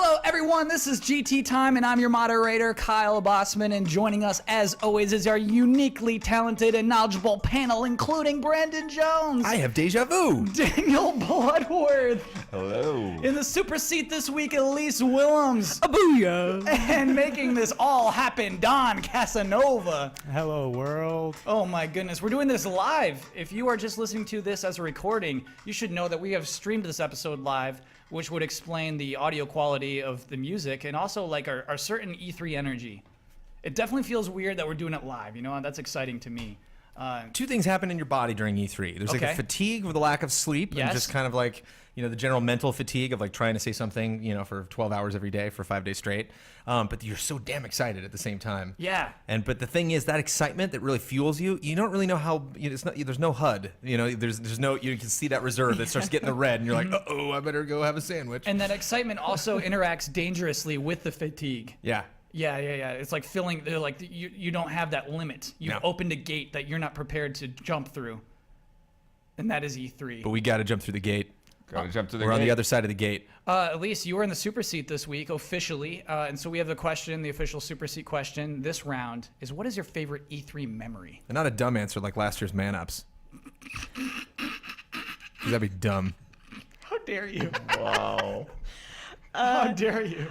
Hello, everyone. This is GT Time, and I'm your moderator, Kyle Bossman. And joining us, as always, is our uniquely talented and knowledgeable panel, including Brandon Jones. I have deja vu. Daniel Bloodworth. Hello. In the super seat this week, Elise Willems. A booyah. And making this all happen, Don Casanova. Hello, world. Oh my goodness, we're doing this live. If you are just listening to this as a recording, you should know that we have streamed this episode live, which would explain the audio quality of the music and also like our certain E3 energy. It definitely feels weird that we're doing it live, you know, and that's exciting to me. Two things happen in your body during E3. There's like Okay. a fatigue with the lack of sleep, Yes. and just kind of like, you know, the general mental fatigue of like trying to say something, you know, for 12 hours every day for 5 days straight. But you're so damn excited at the same time. Yeah. But the thing is, that excitement that really fuels you, you don't really know how. You know, it's not. There's no HUD. You know, there's no. You can see that reserve that starts getting the red, and you're like, oh, I better go have a sandwich. And that excitement also interacts dangerously with the fatigue. yeah. Yeah. It's like filling, they're like, you don't have that limit. You've No. opened a gate that you're not prepared to jump through. And that is E3. But we got to jump through the gate. Gotta jump to the We're on gate. the other side of the gate. Elise, you were in the super seat this week officially, and so we have the question, the official super seat question this round is: what is your favorite E3 memory? And not a dumb answer like last year's Man Ups. 'Cause that'd be dumb. How dare you? Wow. How dare you?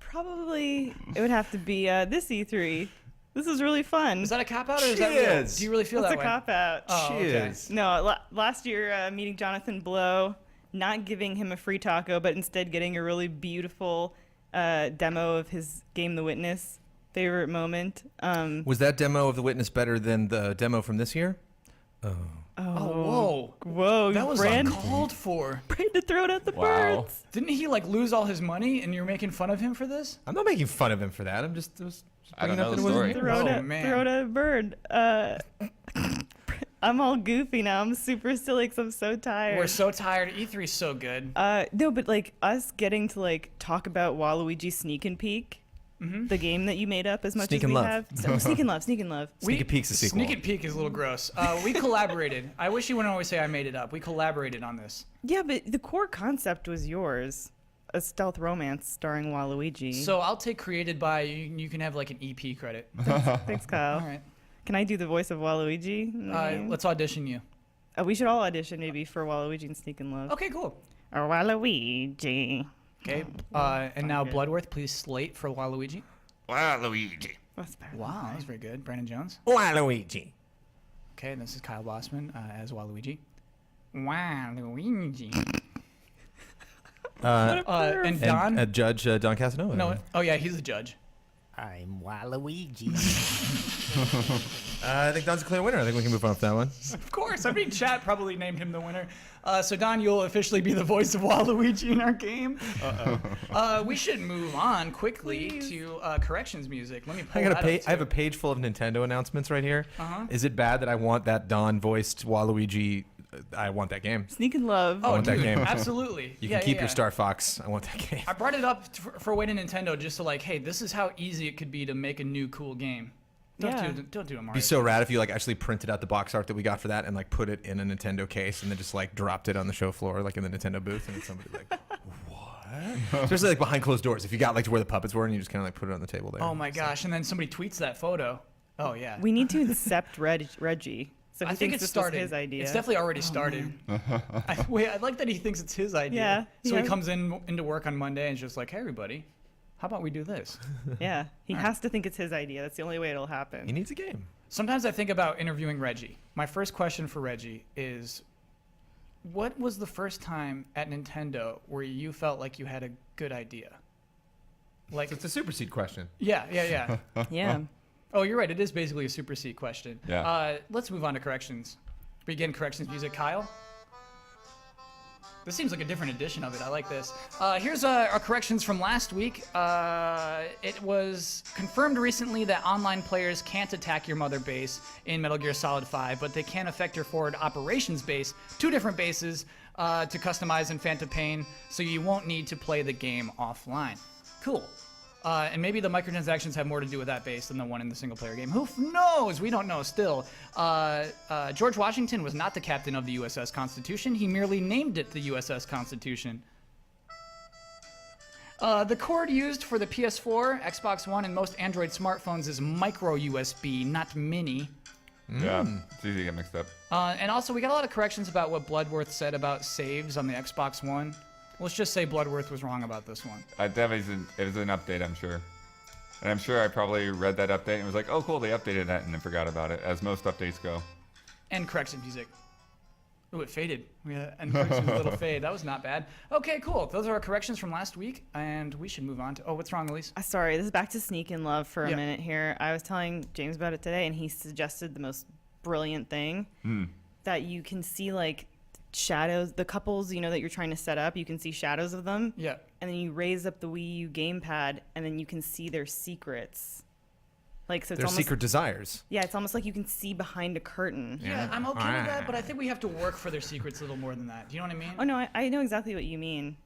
Probably it would have to be this E3. This is really fun. Is that a cop out or is that real? Cheers. Do you really feel That's that a way? cop out. Oh, okay. Cheers. No, last year meeting Jonathan Blow, not giving him a free taco, but instead getting a really beautiful demo of his game, The Witness. Favorite moment. Was that demo of The Witness better than the demo from this year? Oh, whoa. Whoa, That was Brand uncalled for. to throw it at the Wow. birds. Didn't he like lose all his money and you're making fun of him for this? I'm not making fun of him for that. I'm just I don't bringing up know that the it wasn't story. yours. Throw it Oh, at, man. throw it at a bird. I'm all goofy now. I'm super silly because I'm so tired. We're so tired. E3's so good. No, but like us getting to like talk about Waluigi Sneak and Peek, the game that you made up as much Sneak as and we Love. have. So, Sneak and Love, Sneak and Love. Sneak and Peek's a sequel. Sneak and Peek is a little gross. We collaborated. I wish you wouldn't always say I made it up. We collaborated on this. Yeah, but the core concept was yours. A stealth romance starring Waluigi. So I'll take created by, you can have like an EP credit. Thanks, Kyle. All right. Can I do the voice of Waluigi? in the game? Let's audition you. We should all audition maybe for Waluigi and Sneak and Love. Okay, cool. Or Waluigi. Okay. And now good. Bloodworth, please slate for Waluigi. Waluigi. That's better. Wow, that was very good. Brandon Jones. Waluigi. Okay, and this is Kyle Bossman as Waluigi. Waluigi. And Don. And Judge Don Casanova. No. Oh yeah, he's the judge. I'm Waluigi. I think Don's a clear winner. I think we can move on from that one. Of course. I mean, chat probably named him the winner. So Don, you'll officially be the voice of Waluigi in our game. We should move on quickly to corrections music. Let me pull I got that a page. up, I have a too. page full of Nintendo announcements right here. Uh-huh. Is it bad that I want that Don voiced Waluigi? I want that game. Sneak and Love. Oh, want that dude, game. absolutely. You Yeah, can keep yeah, your yeah. Star Fox. I want that game. I brought it up for way to Nintendo just to like, hey, this is how easy it could be to make a new cool game. Don't Yeah. do it, Mario. It'd be so rad if you like actually printed out the box art that we got for that and like put it in a Nintendo case and then just like dropped it on the show floor like in the Nintendo booth and somebody like what? Especially like behind closed doors. If you got like to where the puppets were and you just kind of like put it on the table there. Oh my gosh! And then somebody tweets that photo. Oh yeah. We need to incept Reggie. So he I think thinks it's this started. was his idea. It's definitely already started. I like that he thinks it's his idea. Yeah, So he yeah. comes into work on Monday and is just like, hey everybody, how about we do this? Yeah, he has to think it's his idea. That's the only way it'll happen. He needs a game. Sometimes I think about interviewing Reggie. My first question for Reggie is, what was the first time at Nintendo where you felt like you had a good idea? Like, So it's a super seed question. yeah. Yeah. Oh, you're right. It is basically a super seat question. Yeah. Let's move on to corrections. Begin corrections music, Kyle. This seems like a different edition of it. I like this. Here's our corrections from last week. It was confirmed recently that online players can't attack your mother base in Metal Gear Solid 5, but they can affect your forward operations base, two different bases to customize in Phantom Pain, so you won't need to play the game offline. Cool. And maybe the microtransactions have more to do with that base than the one in the single-player game. Who knows? We don't know still. George Washington was not the captain of the USS Constitution. He merely named it the USS Constitution. The cord used for the PS4, Xbox One, and most Android smartphones is micro USB, not mini. Yeah, it's easy to get mixed up. And also, we got a lot of corrections about what Bloodworth said about saves on the Xbox One. Let's just say Bloodworth was wrong about this one. It was an update, I'm sure. And I'm sure I probably read that update and was like, oh, cool, they updated that, and then forgot about it, as most updates go. And correction music. Oh, it faded. Yeah, and corrections a little fade. That was not bad. Okay, cool. Those are our corrections from last week, and we should move on to. Oh, what's wrong, Elise? Sorry, this is back to Sneak in Love for a Yeah. minute here. I was telling James about it today, and he suggested the most brilliant thing that you can see like shadows, the couples that you're trying to set up. You can see shadows of them, Yeah. and then you raise up the Wii U gamepad, and then you can see their secrets. Like so, it's Their almost secret desires. yeah, it's almost like you can see behind a curtain. Yeah, I'm okay with that, but I think we have to work for their secrets a little more than that. Do you know what I mean? Oh no, I know exactly what you mean.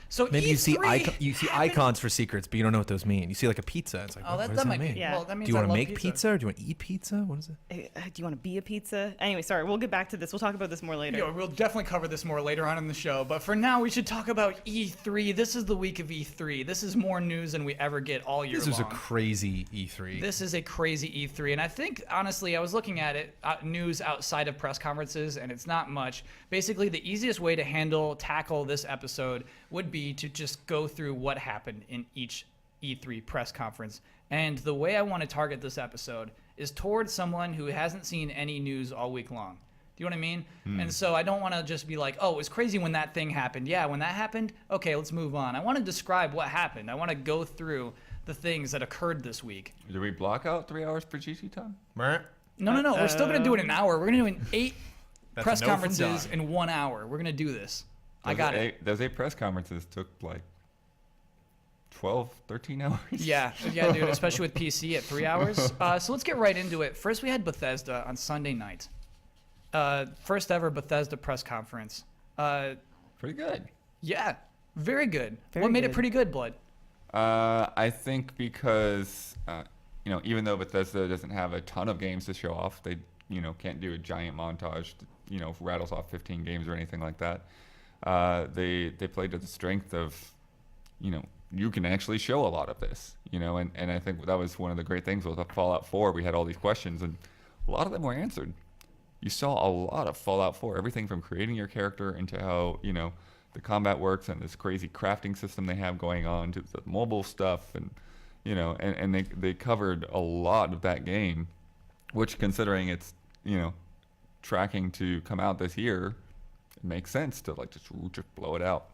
So Maybe you see E3 icons for secrets, but you don't know what those mean. You see like a pizza. It's like, Oh, what that does might mean? be. Yeah. Well, that means Do you I want to love make pizza or do you want to eat pizza? What is it? Do you want to be a pizza? Anyway, sorry, we'll get back to this. We'll talk about this more later. We'll definitely cover this more later on in the show. But for now, we should talk about E3. This is the week of E3. This is more news than we ever get all year This was a long. crazy E3. This is a crazy E3, and I think honestly, I was looking at it, news outside of press conferences, and it's not much. Basically, the easiest way to tackle this episode would be to just go through what happened in each E3 press conference. And the way I want to target this episode is towards someone who hasn't seen any news all week long. Do you know what I mean? And so I don't want to just be like, oh, it was crazy when that thing happened. Yeah, when that happened, okay, let's move on. I want to describe what happened. I want to go through the things that occurred this week. Did we block out 3 hours for GT time? Meh. No. We're still going to do it in an hour. We're going to do an 8 That's press a no from conferences Doug. in 1 hour. We're going to do this. I got it. Those 8 press conferences took like 12, 13 hours. Yeah, dude, especially with PC at 3 hours. So let's get right into it. First, we had Bethesda on Sunday night. First ever Bethesda press conference. Pretty good. Yeah, very good. Very What made it good. pretty good, Blood? I think because, even though Bethesda doesn't have a ton of games to show off, they, can't do a giant montage that, rattles off 15 games or anything like that. They played to the strength of, you can actually show a lot of this, and I think that was one of the great things with Fallout 4. We had all these questions, and a lot of them were answered. You saw a lot of Fallout 4, everything from creating your character into how, the combat works and this crazy crafting system they have going on to the mobile stuff, and, and they covered a lot of that game, which considering it's, tracking to come out this year, it makes sense to just blow it out.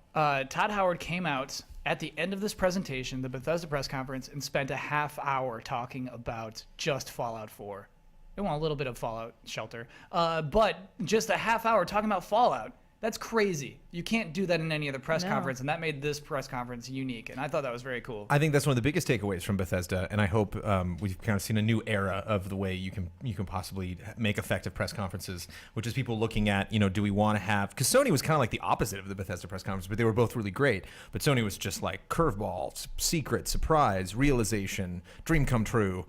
Todd Howard came out at the end of this presentation, the Bethesda press conference, and spent a half hour talking about just Fallout 4. We want a little bit of Fallout Shelter, but just a half hour talking about Fallout. That's crazy. You can't do that in any other press No. conference, and that made this press conference unique, and I thought that was very cool. I think that's one of the biggest takeaways from Bethesda, and I hope we've kind of seen a new era of the way you can possibly make effective press conferences, which is people looking at, do we want to have, because Sony was kind of like the opposite of the Bethesda press conference, but they were both really great. But Sony was just like curveball, secret, surprise, realization, dream come true,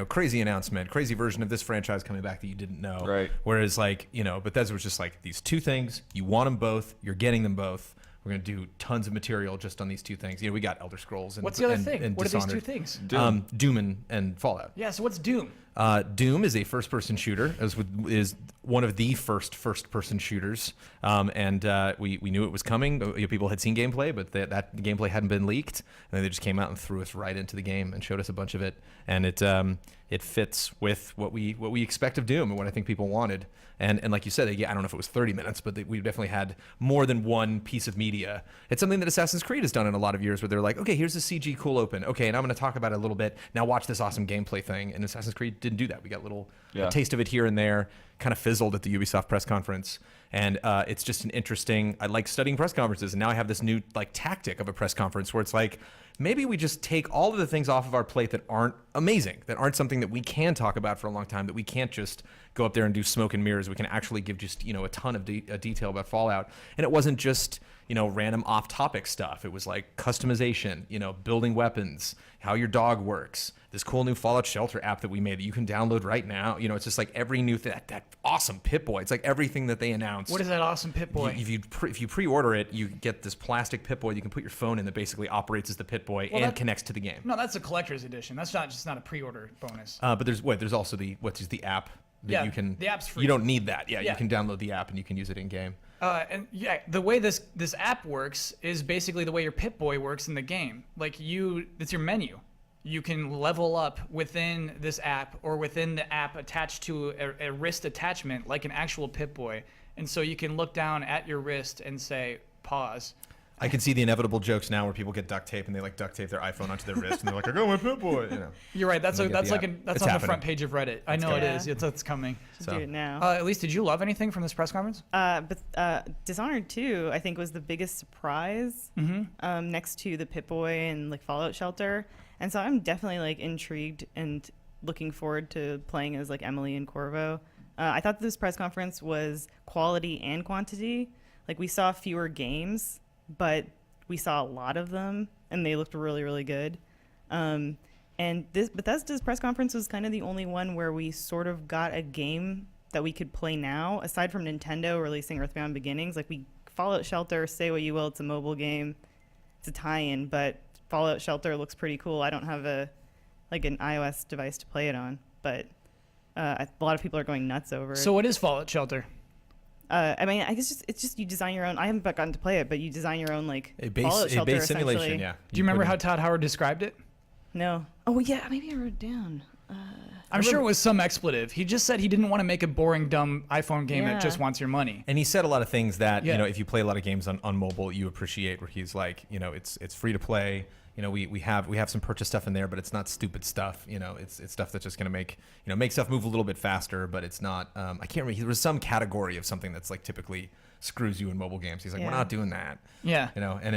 crazy announcement, crazy version of this franchise coming back that you didn't know. Right. Whereas Bethesda was just like these two things, you want them both, you're getting them both. We're going to do tons of material just on these two things. We got Elder Scrolls and What's the other and, thing? and What are these Dishonored. two things? Doom and Fallout. Yeah, so what's Doom? Doom is a first-person shooter, is one of the first-person shooters, and we knew it was coming. People had seen gameplay, but that gameplay hadn't been leaked, and then they just came out and threw us right into the game and showed us a bunch of it, and it fits with what we expect of Doom and what I think people wanted. And like you said, I don't know if it was 30 minutes, but we definitely had more than one piece of media. It's something that Assassin's Creed has done in a lot of years, where they're like, okay, here's a CG cool open. Okay, and I'm going to talk about it a little bit. Now watch this awesome gameplay thing. And Assassin's Creed didn't do that. We got a taste of it here and there, kind of fizzled at the Ubisoft press conference. And it's just an interesting, I like studying press conferences, and now I have this new tactic of a press conference where it's like, maybe we just take all of the things off of our plate that aren't amazing, that aren't something that we can talk about for a long time, that we can't just go up there and do smoke and mirrors. We can actually give just, a ton of detail about Fallout. And it wasn't just, random off-topic stuff. It was like customization, building weapons, how your dog works, this cool new Fallout Shelter app that we made that you can download right now. It's just like every new that awesome Pip-Boy. It's like everything that they announced. What is that awesome Pip-Boy? If you pre-order it, you get this plastic Pip-Boy you can put your phone in that basically operates as the Pip-Boy and connects to the game. No, that's a collector's edition. That's just not a pre-order bonus. But there's also the app that you can. The app's free. You don't need that. Yeah, Yeah. you can download the app and you can use it in game. And the way this app works is basically the way your Pip-Boy works in the game. Like it's your menu. You can level up within this app or within the app attached to a wrist attachment like an actual Pip-Boy. And so you can look down at your wrist and say, pause. I can see the inevitable jokes now where people get duct tape and they like duct tape their iPhone onto their wrist and they're like, I got my Pip-Boy. You're right. That's And they get the like app. that's It's on the happening. front page of Reddit. I know it coming. is. It's coming. Should So- do it now. Elise, did you love anything from this press conference? But Dishonored 2, I think, was the biggest surprise next to the Pip-Boy and like Fallout Shelter. And so I'm definitely like intrigued and looking forward to playing as like Emily and Corvo. I thought this press conference was quality and quantity. Like we saw fewer games, but we saw a lot of them and they looked really, really good. And this Bethesda's press conference was kind of the only one where we sort of got a game that we could play now, aside from Nintendo releasing Earthbound Beginnings. Like Fallout Shelter, say what you will, it's a mobile game, it's a tie-in, but Fallout Shelter looks pretty cool. I don't have an iOS device to play it on, but a lot of people are going nuts over it. So what is Fallout Shelter? I mean, I guess it's just you design your own. I haven't gotten to play it, but you design your own like A Fallout base Shelter simulation, essentially. yeah. Do you remember put how in- Todd Howard described it? No. Oh yeah, maybe I wrote it down. I'm sure it was some expletive. He just said he didn't want to make a boring, dumb iPhone game that Yeah. just wants your money. And he said a lot of things that, Yeah. if you play a lot of games on mobile, you appreciate, where he's like, it's free to play. We have some purchase stuff in there, but it's not stupid stuff. It's stuff that's just going to make stuff move a little bit faster, but it's not, I can't remember. There was some category of something that's like typically screws you in mobile games. He's like, we're Yeah. not doing that. Yeah. And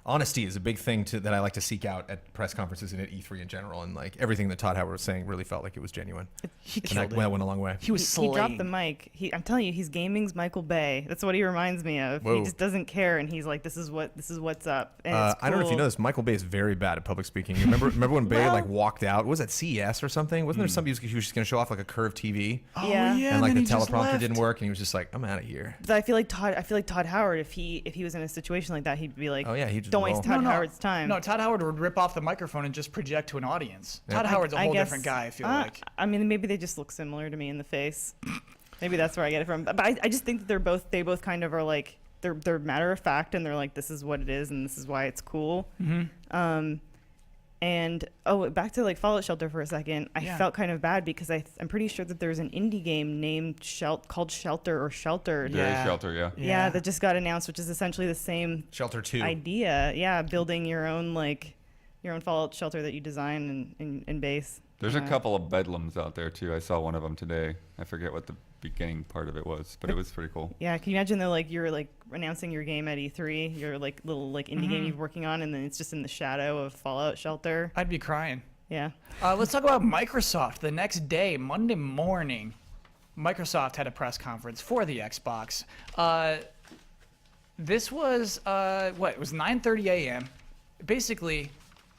honesty is a big thing that I like to seek out at press conferences and at E3 in general. And like everything that Todd Howard was saying really felt like it was genuine. He And killed that it. went a long way. He was He slaying. dropped the mic. I'm telling you, he's gaming's Michael Bay. That's what he reminds me of. Whoa. He just doesn't care, and he's like, "This is what's up." And it's I don't know if you cool. know this. Michael Bay is very bad at public speaking. You remember when Bay Well- like walked out? Was that CES or something? Wasn't there somebody who was just going to show off like a curved TV Oh, Yeah. yeah. and like then the he just teleprompter left. didn't work and he was just like, I'm out of here. But I feel like Todd Howard, if he was in a situation like that, he'd be like, Oh yeah, he just "Don't waste roll. Todd Howard's time." No, Todd Howard would rip off the microphone and just project to an audience. Yeah. Todd Howard's a I whole guess- different guy, I feel like. I mean, maybe they just look similar to me in the face. Maybe that's where I get it from. But I just think that they both kind of are like they're matter of fact, and they're like, this is what it is, and this is why it's cool. Mm-hmm. And back to like Fallout Shelter for a second. I Yeah. felt kind of bad because I'm pretty sure that there's an indie game named called Shelter or Sheltered. There is Yeah. Shelter, yeah. Yeah, that just got announced, which is essentially the same Shelter 2. idea. Yeah, building your own Fallout Shelter that you design and base. There's a couple of bedlams out there too. I saw one of them today. I forget what the beginning part of it was, but it was pretty cool. Yeah, can you imagine though, like you're like announcing your game at E3, your like little like indie game Mhm. you're working on, and then it's just in the shadow of Fallout Shelter. I'd be crying. Yeah. Let's talk about Microsoft. The next day, Monday morning, Microsoft had a press conference for the Xbox. This was, it was 9:30 a.m. Basically,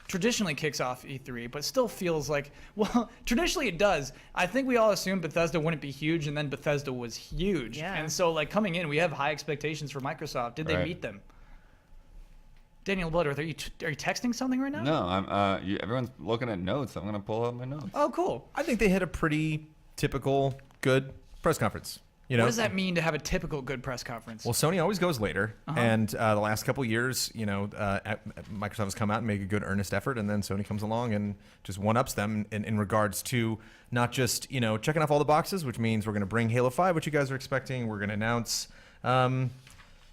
traditionally kicks off E3, but still feels like, well, traditionally it does. I think we all assumed Bethesda wouldn't be huge, and then Bethesda was huge. Yeah. And so, like, coming in, we have high expectations for Microsoft. Did they Right. meet them? Daniel Bloodworth, are you texting something right now? No, everyone's looking at notes. I'm gonna pull out my notes. Oh, cool. I think they hit a pretty typical good press conference. What does that mean to have a typical good press conference? Well, Sony always goes later, Uh-huh. and the last couple years, Microsoft has come out and make a good earnest effort, and then Sony comes along and just one-ups them in regards to not just checking off all the boxes, which means we're going to bring Halo 5, which you guys are expecting. We're going to announce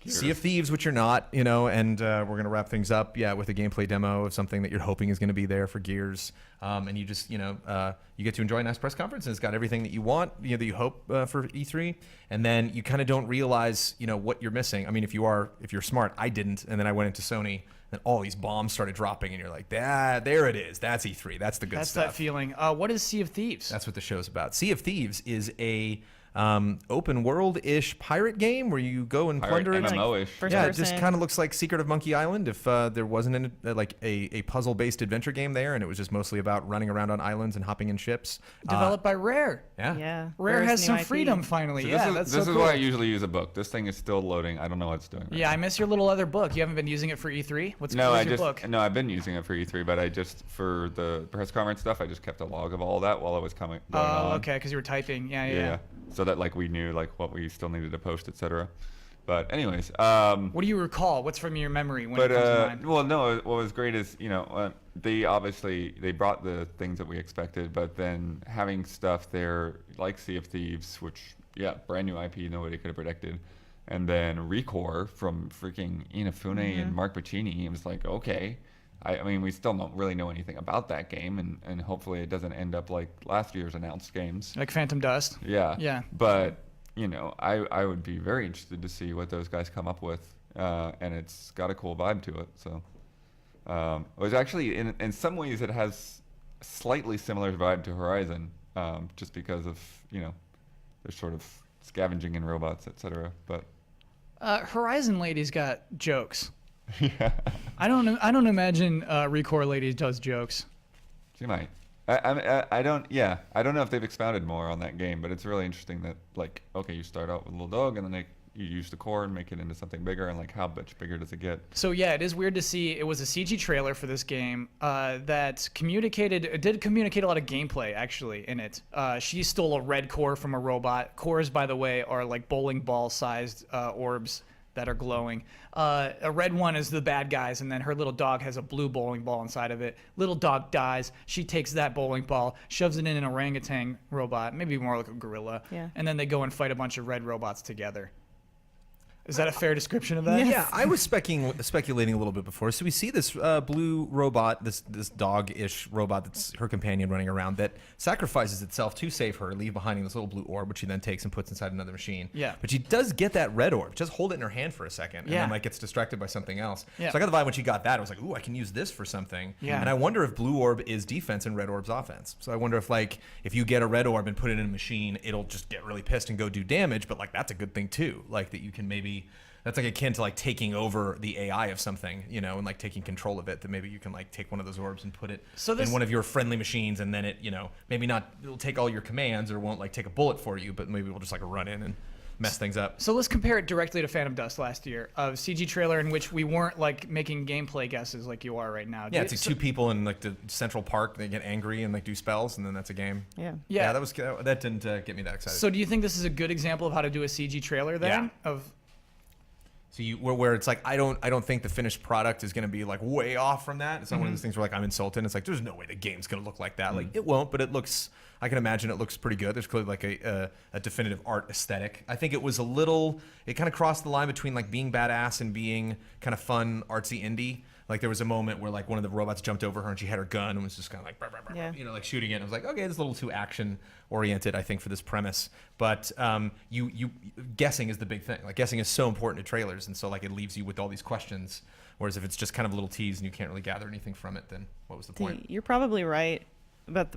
Sea of Thieves, which you're not, and we're going to wrap things up, with a gameplay demo of something that you're hoping is going to be there for Gears, and you just, you get to enjoy a nice press conference, and it's got everything that you want, that you hope for E3, and then you kind of don't realize, what you're missing. I mean, if you're smart, I didn't, and then I went into Sony, and all these bombs started dropping, and you're like, there it is, that's E3, that's the good That's stuff. that feeling. What is Sea of Thieves? That's what the show's about. Sea of Thieves is a open world-ish pirate game where you go and Pirate plunder it. MMO-ish. First Yeah, it person. just kind of looks like Secret of Monkey Island if there wasn't a puzzle-based adventure game there, and it was just mostly about running around on islands and hopping in ships. Developed by Rare. Yeah. Yeah. Rare Rare's has new some IP. freedom finally. So Yeah, this that's is, this so is cool. why I usually use a book. This thing is still loading. I don't know what it's doing. Right Yeah, now. I miss your little other book. You haven't been using it for E3. What's No, where's your book? I've been using it for E3, but I just for the press conference stuff, I just kept a log of all that while I was going Oh, on. okay, because you were typing. Yeah. Yeah. So that like we knew like what we still needed to post, etc. But anyways, What do you recall? What's from your memory when but it comes to mind? well, no. What was great is they brought the things that we expected, but then having stuff there like Sea of Thieves, which brand new IP nobody could have predicted, and then Recore from freaking Inafune and Mark Pacini. It was like, okay. I mean, we still don't really know anything about that game, and hopefully it doesn't end up like last year's announced games. Like Phantom Dust. Yeah. Yeah. But, I would be very interested to see what those guys come up with, and it's got a cool vibe to it. So it was actually, in some ways, it has a slightly similar vibe to Horizon, just because of, they're sort of scavenging in robots, etc. But Horizon Lady's got jokes. yeah, I don't imagine Recore Lady does jokes. she might. I don't know if they've expounded more on that game, but it's really interesting that like, okay, you start out with a little dog and then you use the core and make it into something bigger, and like how much bigger does it get? So yeah, it is weird to see. It was a CG trailer for this game that did communicate a lot of gameplay actually in it. She stole a red core from a robot. Cores, by the way, are like bowling ball sized orbs that are glowing. A red one is the bad guys, and then her little dog has a blue bowling ball inside of it. Little dog dies. She takes that bowling ball, shoves it in an orangutan robot, maybe more like a gorilla, Yeah. and then they go and fight a bunch of red robots together. Is that a fair description of that? Yeah, I was speculating a little bit before. So we see this blue robot, this dog-ish robot that's her companion running around that sacrifices itself to save her, leave behind this little blue orb, which she then takes and puts inside another machine. Yeah. But she does get that red orb. Just hold it in her hand for a second, and Yeah. then like gets distracted by something else. Yeah. So I got the vibe when she got that, I was like, ooh, I can use this for something. Yeah. And I wonder if blue orb is defense and red orb's offense. So I wonder if you get a red orb and put it in a machine, it'll just get really pissed and go do damage. But like that's a good thing too. Like that you can maybe. That's like akin to like taking over the AI of something, and like taking control of it. That maybe you can like take one of those orbs and put it in one of your friendly machines, and then it, maybe not, it'll take all your commands or won't like take a bullet for you, but maybe we'll just like run in and mess things up. So let's compare it directly to Phantom Dust last year, a CG trailer in which we weren't like making gameplay guesses like you are right now. Yeah, it's like two people in like the Central Park. They get angry and like do spells, and then that's a game. Yeah. Yeah. That didn't get me that excited. So do you think this is a good example of how to do a CG trailer then? Yeah. So where it's like I don't think the finished product is going to be like way off from that. It's not one of those things where like I'm insulted. It's like there's no way the game's going to look like that. Like it won't, but it looks. I can imagine it looks pretty good. There's clearly like a definitive art aesthetic. I think it was a little. It kind of crossed the line between like being badass and being kind of fun, artsy indie. Like there was a moment where like one of the robots jumped over her and she had her gun and was just kind of like, brr, brr, brr, Yeah. like shooting it. And I was like, okay, this is a little too action oriented, I think, for this premise. But you guessing is the big thing. Like guessing is so important to trailers, and so like it leaves you with all these questions. Whereas if it's just kind of a little tease and you can't really gather anything from it, then what was the point? You're probably right about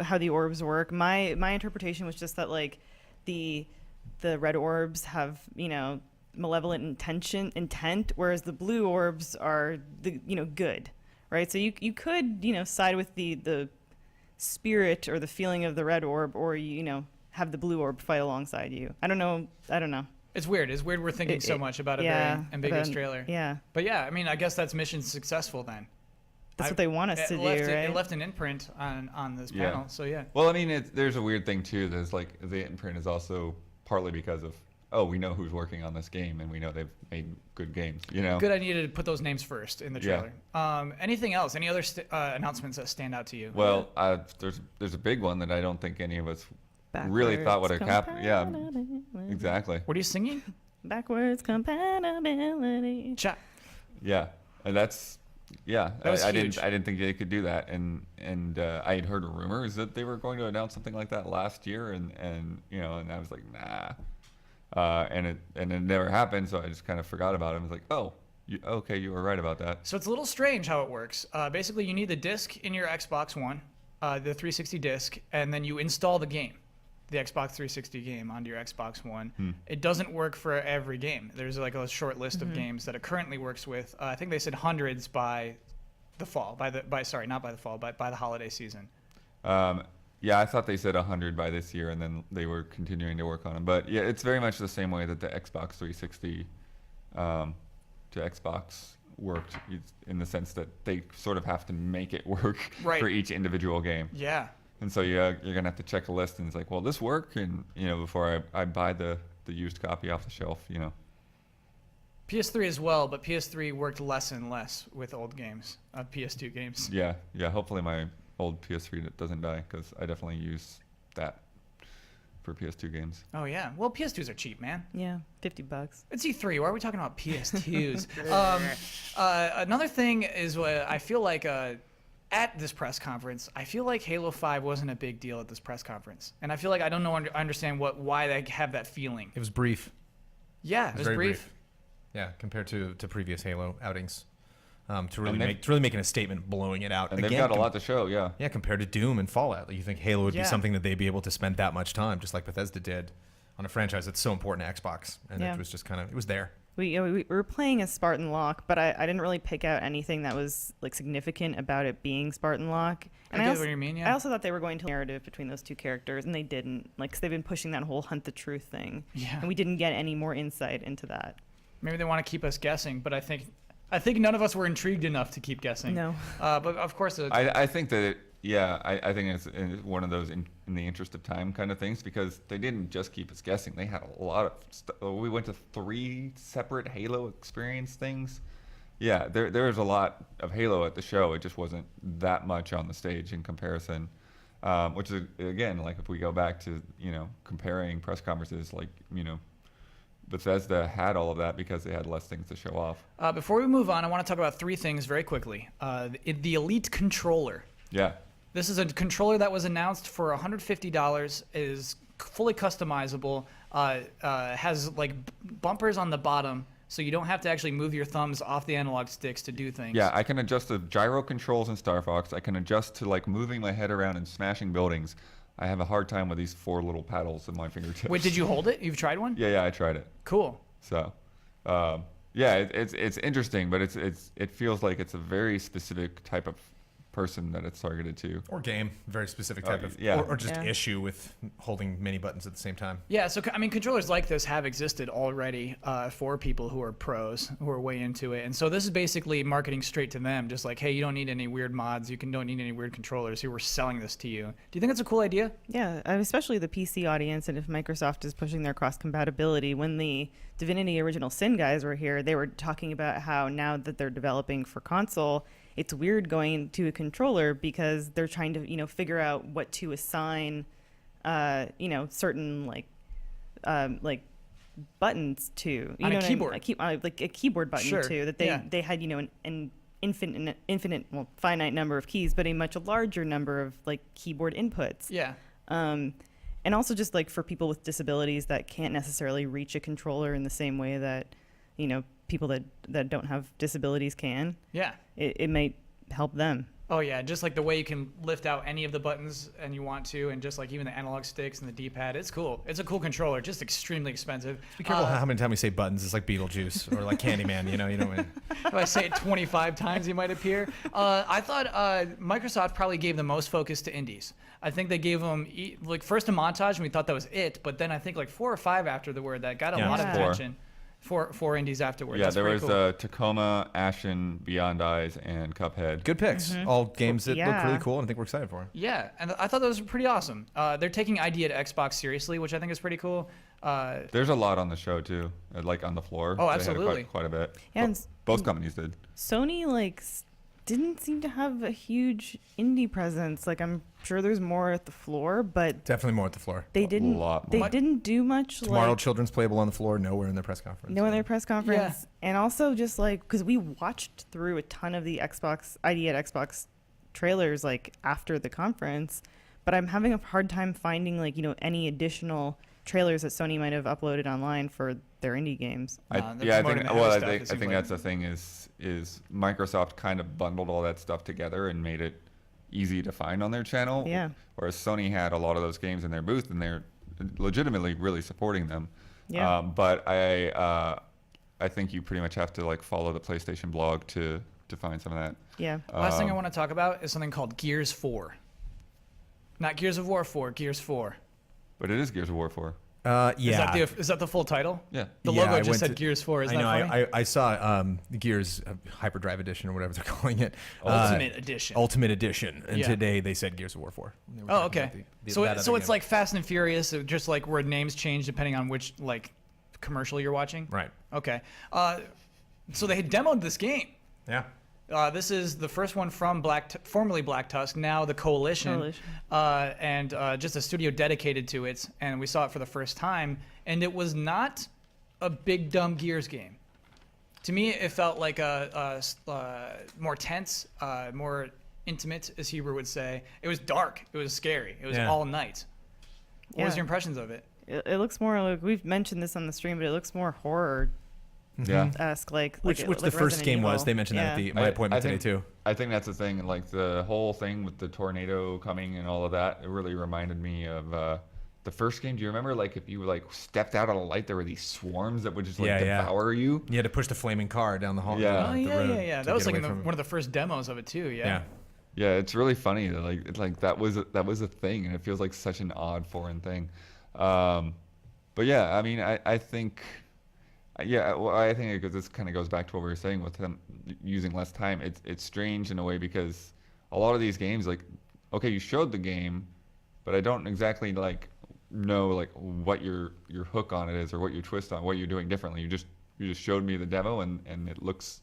how the orbs work. My interpretation was just that like the red orbs have malevolent intent, whereas the blue orbs are good, right? So you could side with the spirit or the feeling of the red orb, or have the blue orb fight alongside you. I don't know. It's weird. It's weird we're thinking so much about a very ambiguous trailer. Yeah, But yeah, I mean, I guess that's mission successful then. that's what they want us to do, right? It left an imprint on this Yeah. panel, so yeah. Well, I mean, there's a weird thing too. There's like the imprint is also partly because of we know who's working on this game, and we know they've made good games. Good idea to put those names first in the Yeah. trailer. Anything else? Any other announcements that stand out to you? Well, there's a big one that I don't think any of us really thought would have happened. Yeah, exactly. What are you singing? Backwards compatibility. Chat. Yeah, and that's That was I huge. didn't think they could do that, and I had heard rumors that they were going to announce something like that last year, and I was like, nah, and it never happened, so I just kind of forgot about it. I was like, oh, you were right about that. So it's a little strange how it works. Basically, you need the disc in your Xbox One, the 360 disc, and then you install the game. the Xbox 360 game onto your Xbox One. It doesn't work for every game. There's like a short list of games that it currently works with. I think they said hundreds by the fall, sorry, not by the fall, but by the holiday season. Yeah, I thought they said 100 by this year, and then they were continuing to work on them. But yeah, it's very much the same way that the Xbox 360 to Xbox worked, in the sense that they sort of have to make it work Right. for each individual game. Yeah. And so you're gonna have to check a list, and it's like, well, this work, and before I buy the used copy off the shelf, PS3 as well, but PS3 worked less and less with old games, PS2 games. Yeah. Hopefully my old PS3 doesn't die, because I definitely use that for PS2 games. Oh yeah. Well, PS2s are cheap, man. Yeah, $50. It's E3. Why are we talking about PS2s? Another thing is what I feel like at this press conference, I feel like Halo 5 wasn't a big deal at this press conference, and I feel like I don't understand why they have that feeling. It was brief. Yeah, it was very brief. Yeah, compared to previous Halo outings. To And really making a statement, blowing it out. And Again, they've got a lot to show, yeah. Yeah, compared to Doom and Fallout, like, you think Halo would Yeah. be something that they'd be able to spend that much time, just like Bethesda did, on a franchise that's so important to Xbox, and Yeah. it was just it was there. We were playing as Spartan Locke, but I didn't really pick out anything that was like significant about it being Spartan Locke. And I get also, what you mean, yeah. I also thought they were going to narrative between those two characters, and they didn't. Like, 'cause they've been pushing that whole hunt the truth thing, Yeah. and we didn't get any more insight into that. Maybe they want to keep us guessing, but I think none of us were intrigued enough to keep guessing. No. But of course, I think that, I think it's one of those in the interest of time kind of things, because they didn't just keep us guessing. They had a lot of we went to 3 separate Halo experience things. Yeah, there was a lot of Halo at the show. It just wasn't that much on the stage in comparison. Which is, again, like, if we go back to, comparing press conferences, like, Bethesda had all of that because they had less things to show off. before we move on, I want to talk about 3 things very quickly. The Elite controller. Yeah. This is a controller that was announced for $150. Is fully customizable. Has like bumpers on the bottom, so you don't have to actually move your thumbs off the analog sticks to do things. Yeah, I can adjust the gyro controls in Star Fox. I can adjust to, like, moving my head around and smashing buildings. I have a hard time with these 4 little paddles in my fingertips. Wait, did you hold it? You've tried one? Yeah, I tried it. Cool. So, it's interesting, but it feels like it's a very specific type of person that it's targeted to. Or game, very specific type of, yeah. or just Yeah. issue with holding many buttons at the same time. Yeah, so I mean, controllers like this have existed already for people who are pros, who are way into it, and so this is basically marketing straight to them, just like, hey, you don't need any weird mods, don't need any weird controllers. Here, we're selling this to you. Do you think it's a cool idea? Yeah, especially the PC audience, and if Microsoft is pushing their cross compatibility. When the Divinity Original Sin guys were here, they were talking about how now that they're developing for console, it's weird going to a controller because they're trying to, figure out what to assign, certain like buttons to. You On a know what I mean? keyboard. Like a keyboard button Sure, to, that yeah. they had, an infinite, finite number of keys, but a much larger number of like keyboard inputs. Yeah. And also just like for people with disabilities that can't necessarily reach a controller in the same way that, people that don't have disabilities can. Yeah. It might help them. Oh yeah, just like the way you can lift out any of the buttons and you want to, and just like even the analog sticks and the D-pad. It's cool. It's a cool controller, just extremely expensive. Be careful how many times we say buttons. It's like Beetlejuice or like Candyman. You know what I mean? If I say it 25 times, he might appear. I thought Microsoft probably gave the most focus to indies. I think they gave them like first a montage, and we thought that was it. But then I think like 4 or 5 after the word that got a Yeah. lot of Yeah. attention. Four indies afterwards. Yeah, That's there pretty was cool. Tacoma, Ashen, Beyond Eyes, and Cuphead. Good picks. All games that look Yeah. really cool, and I think we're excited for. Yeah, and I thought that was pretty awesome. They're taking ID at Xbox seriously, which I think is pretty cool. There's a lot on the show too, like on the floor. Oh, They had absolutely. quite a bit. Yeah, and Both companies did. Sony didn't seem to have a huge indie presence. Like, I'm sure there's more at the floor, but Definitely more at the floor. they didn't. lot They more. didn't do much. Tomorrow, like, Children's Playable on the floor. Nowhere in their press conference. no in their press conference, and also just like because we watched through a ton of the Xbox ID at Xbox trailers like after the conference, but I'm having a hard time finding like any additional trailers that Sony might have uploaded online for their indie games. They're I promoting think. the Well, Halo I stuff, think it seems like. that's the thing is Microsoft kind of bundled all that stuff together and made it easy to find on their channel. Yeah. Whereas Sony had a lot of those games in their booth, and legitimately really supporting them. Yeah. But I think you pretty much have to like follow the PlayStation blog to find some of that. Yeah. Last thing I want to talk about is something called Gears 4. Not Gears of War 4, Gears 4. But it is Gears of War 4. Yeah. Is that the full title? Yeah. The Yeah, logo I just went said to- Gears 4. Is I that know. funny? I saw the Gears Hyperdrive Edition or whatever they're calling it. Ultimate Edition. Ultimate Edition. And Yeah. today they said Gears of War 4. They were Oh, talking okay. about the- So that so other it's game. like Fast and Furious, just like where names change depending on which like commercial you're watching. Right. Okay. So they had demoed this game. Yeah. This is the first one from formerly Black Tusk, now the Coalition, and just a studio dedicated to it. And we saw it for the first time, and it was not a big dumb Gears game. To me, it felt like a more tense, more intimate, as Hebrew would say. It was dark. It was scary. It was Yeah. all night. What was Yeah. your impressions of it? It looks more like, we've mentioned this on the stream, but it looks more horror Yeah. esque, like Which like the first Resident game was. Evil. They mentioned that Yeah. at my appointment today think, too. I think that's the thing. Like the whole thing with the tornado coming and all of that, it really reminded me of the first game. Do you remember, like, if you like stepped out on a light, there were these swarms that would just like Yeah. devour you? You had to push the flaming car down the hall. Yeah. Oh the yeah, road yeah. to That was get like in away from one of the first demos of it too. Yeah. Yeah, it's really funny that like that was a thing, and it feels like such an odd foreign thing. But yeah, I mean, I think. Yeah, well, I think because this kind of goes back to what we were saying with them using less time. It's strange in a way because a lot of these games, like, okay, you showed the game, but I don't exactly like know like what your hook on it is or what your twist on what you're doing differently. You just showed me the demo and it looks,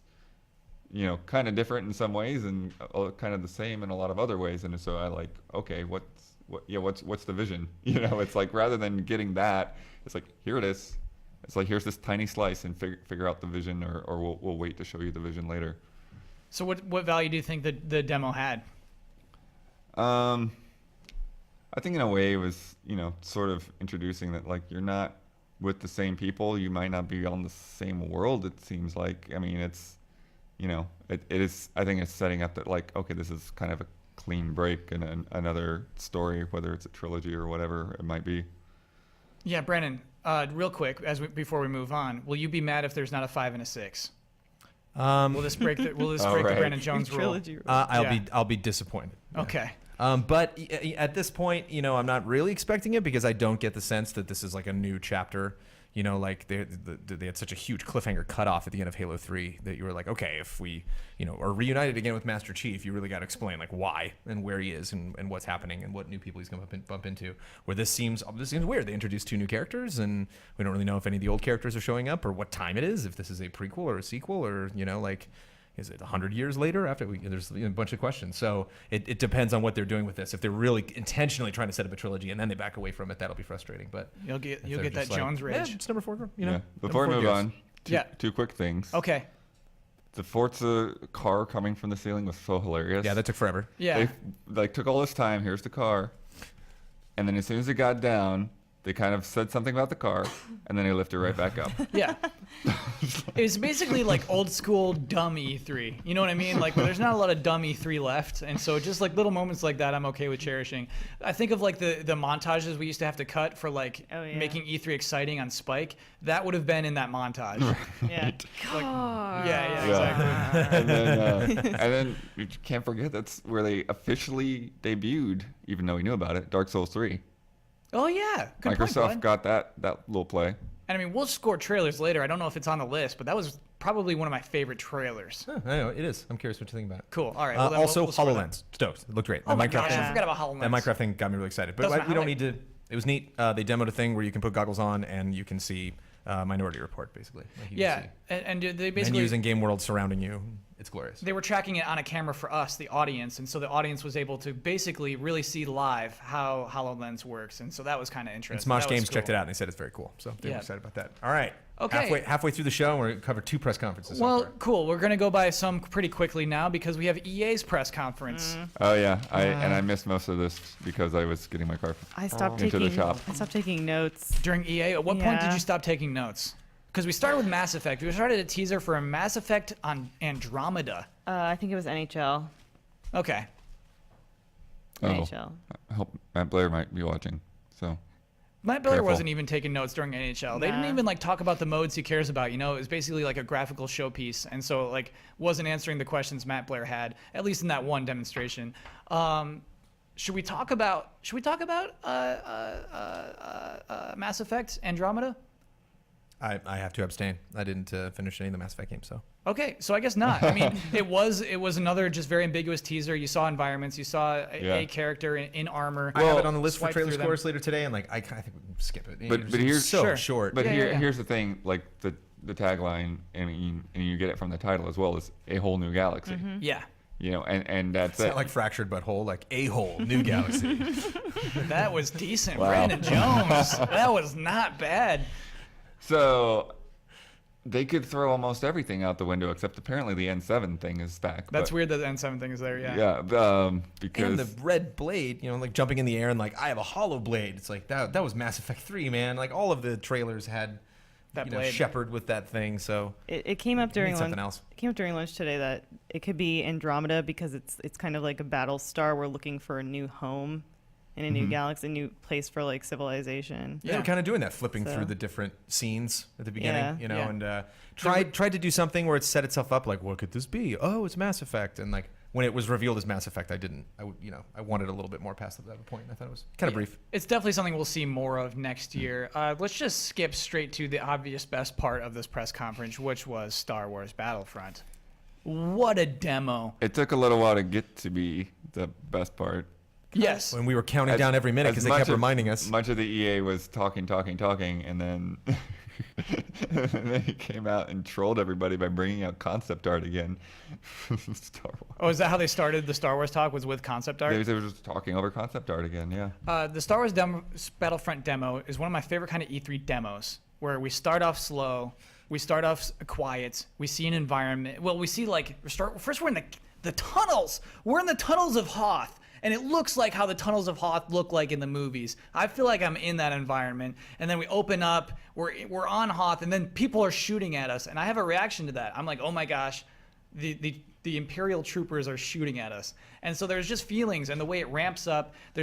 kind of different in some ways and kind of the same in a lot of other ways. And so I like, okay, what's the vision? It's like rather than getting that, it's like here it is. It's like here's this tiny slice and figure out the vision, or we'll wait to show you the vision later. So what value do you think the demo had? I think in a way it was sort of introducing that like you're not with the same people, you might not be on the same world. It seems like I mean it's it is. I think it's setting up that like okay, this is kind of a clean break and another story, whether it's a trilogy or whatever it might be. Yeah, Brandon. Real quick, before we move on, will you be mad if there's not a 5 and a 6? Will this break the right. the Brandon Jones rule? Trilogy. I'll be disappointed. Yeah. Okay. But at this point, I'm not really expecting it because I don't get the sense that this is like a new chapter. Like they had such a huge cliffhanger cutoff at the end of Halo 3 that you were like, okay, if we, are reunited again with Master Chief, you really got to explain like why and where he is and what's happening and what new people he's going to bump into. Where this seems weird. They introduced 2 new characters and we don't really know if any of the old characters are showing up or what time it is, if this is a prequel or a sequel or, like. Is it 100 years later? There's a bunch of questions. So it depends on what they're doing with this. If they're really intentionally trying to set up a trilogy and then they back away from it, that'll be frustrating. But You'll get they're that just like, Jones rage. it's number 4. Yeah. Before we number move 4 on, Yeah. two quick things. Okay. The Forza car coming from the ceiling was so hilarious. Yeah, that took forever. Yeah. They took all this time. Here's the car, and then as soon as it got down, they kind of said something about the car, and then they lifted it right back up. Yeah. It's basically like old school dumb E3. You know what I mean? Like, where there's not a lot of dumb E3 left. And so just like little moments like that, I'm okay with cherishing. I think of like the montages we used to have to cut for like making E3 exciting on Spike. That would have been in that montage. Yeah. Like, yeah, exactly. And then you can't forget that's where they officially debuted, even though we knew about it, Dark Souls 3. Oh, yeah. Good point, Microsoft bud. got that little play. And I mean, we'll score trailers later. I don't know if it's on the list, but that was probably one of my favorite trailers. I know it is. I'm curious what you think about it. Cool. All right. Well, then Also, we'll score that. HoloLens. Stoked. It looked great. Oh That my Minecraft gosh, thing- I forgot about HoloLens. That Minecraft thing got me really excited. But Doesn't we don't matter. need to. It was neat. They demoed a thing where you can put goggles on and you can see Minority Report, basically. Like you can Yeah, see and they basically menus and game world surrounding you. It's glorious. they were tracking it on a camera for us, the audience, and so the audience was able to basically really see live how HoloLens works, and so that was kind of And interesting. Smosh That was Games checked cool. it out and they said it's very cool. So they Yeah. were excited about that. All right. Okay. Halfway through the show, we're going to cover 2 press conferences. so Well, far. cool. We're gonna go by some pretty quickly now because we have EA's press conference. Oh yeah, I missed most of this because I was getting my car. I stopped Into the taking. shop. I stopped taking notes. During EA, at what point did Yeah. you stop taking notes? Because we started with Mass Effect. We started a teaser for a Mass Effect on Andromeda. I think it was NHL. Okay. Oh, NHL. I hope Matt Blair might be watching. So Matt Miller Careful. wasn't even taking notes during NHL. They didn't Nah. even like talk about the modes he cares about. You know, it was basically like a graphical showpiece, and so like wasn't answering the questions Matt Blair had, at least in that one demonstration. Should we talk about Mass Effect Andromeda? I have to abstain. I didn't finish any of the Mass Effect games, so. Okay, so I guess not. I mean, it was another just very ambiguous teaser. You saw environments, you saw a character in armor. I have it on the list for swipe trailer through them. scores later today, and like I think we can skip it. But It's here's- so Sure. short. But Yeah, here, yeah, yeah. here's the thing, like the tagline, and you get it from the title as well, is a whole new galaxy. Yeah, You know, and that's It's not it. like fractured but whole, like a hole, new galaxy. that was decent, Wow. Brandon Jones. That was not bad. So they could throw almost everything out the window except apparently the N7 thing is back. That's but- weird that the N7 thing is there. Yeah. Yeah, because And the red blade, you know, like jumping in the air and like I have a hollow blade. It's like that was Mass Effect 3, man. Like all of the trailers had That you know, blade. Shepard with that thing. So It came up during need lunch. something else. It came up during lunch today that it could be Andromeda because it's kind of like a battle star. We're looking for a new home in a new galaxy, a new place for like civilization. yeah, they were kind of doing that, flipping So- through the different scenes at the beginning, Yeah. you know, Yeah. and tried to do something where it set itself up like, what could this be? Oh, it's Mass Effect, and like when it was revealed as Mass Effect, I wanted a little bit more past that point. I thought it was kind of brief. It's definitely something we'll see more of next year. Let's just skip straight to the obvious best part of this press conference, which was Star Wars Battlefront. What a demo. it took a little while to get to be the best part. Yes. When we were counting down every minute because they much kept of- reminding us. Much of the EA was talking, and then and then he came out and trolled everybody by bringing out concept art again. Star Wars. Oh, is that how they started the Star Wars talk? Was with concept art? They were just talking over concept art again. Yeah. The Star Wars Battlefront demo is one of my favorite kind of E3 demos, where we start off slow, we start off quiet, we see an environment. Well, we see first we're in the tunnels. We're in the tunnels of Hoth, and it looks like how the tunnels of Hoth look like in the movies. I feel like I'm in that environment, and then we open up, we're on Hoth, and then people are shooting at us, and I have a reaction to that. I'm like, oh my gosh, the Imperial troopers are shooting at us, and so there's just feelings, and the way it ramps up. They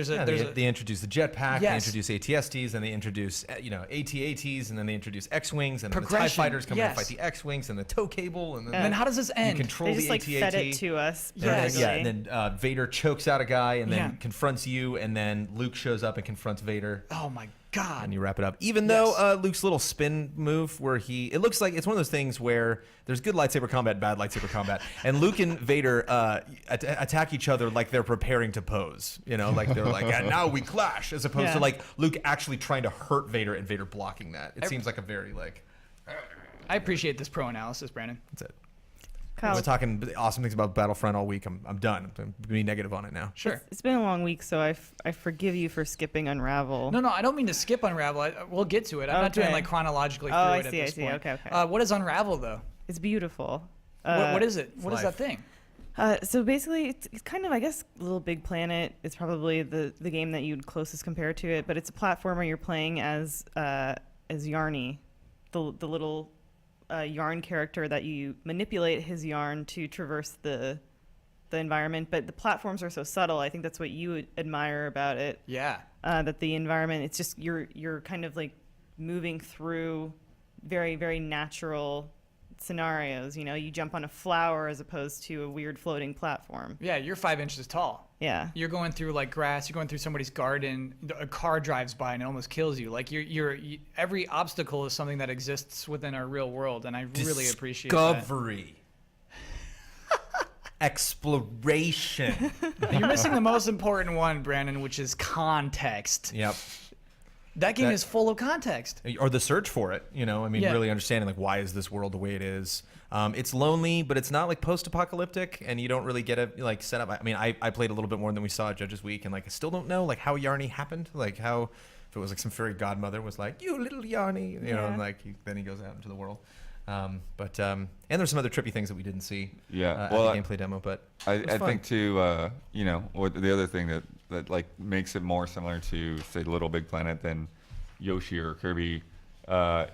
introduce the jetpack, they Yes. introduce ATSTs, and they introduce AT-ATs, and then they introduce X-wings, and then the TIE Progression, fighters come in and yes. fight the X-wings, and the tow cable, and then And then how does this you end? control They just the like AT-AT. fed it to us. Yes. Yeah, basically. and then Vader chokes out a guy, and then Yeah. confronts you, and then Luke shows up and confronts Vader. Oh my God. And you wrap it up. Even though Luke's little spin move, where it looks like it's one of those things where there's good lightsaber combat, bad lightsaber combat, and Luke and Vader attack each other like they're preparing to pose. You know, like they're like, and now we clash, as opposed to Yeah. like Luke actually trying to hurt Vader and Vader blocking that. It seems like a very like I appreciate this pro analysis, Brandon. that's it. Kyle, We're talking awesome things about Battlefront all week. I'm done. I'm being negative on it now. Sure. it's been a long week, so I forgive you for skipping Unravel. No, I don't mean to skip Unravel. We'll get to it. I'm not doing Okay. like chronologically through Oh, I it at see, I this see. point. Okay. What is Unravel though? It's beautiful. What is it? What is life. that thing? So basically, it's kind of, I guess, Little Big Planet is probably the game that you'd closest compare to it, but it's a platformer. You're playing as Yarny, the little yarn character that you manipulate his yarn to traverse the environment. But the platforms are so subtle. I think that's what you would admire about it. Yeah. That the environment, it's just you're kind of like moving through very, very natural scenarios. You know, you jump on a flower as opposed to a weird floating platform. Yeah, you're 5 inches tall. Yeah. You're going through like grass. You're going through somebody's garden. A car drives by and it almost kills you. Like every obstacle is something that exists within our real world, and I really appreciate that. Discovery. Exploration. You're missing the most important one, Brandon, which is context. Yep. That game That- is full of context. Or the search for it, you know, I mean, Yeah. really understanding like why is this world the way it is. It's lonely, but it's not like post-apocalyptic, and you don't really get a like setup. I mean, I played a little bit more than we saw at Judges Week, and like I still don't know like how Yarny happened, like how if it was like some fairy godmother was like, you little Yarny, you know, Yeah. and like then he goes out into the world. And there's some other trippy things that we didn't see Yeah, at well, the gameplay demo, but I was fun. think too, you know, what the other thing that like makes it more similar to say Little Big Planet than Yoshi or Kirby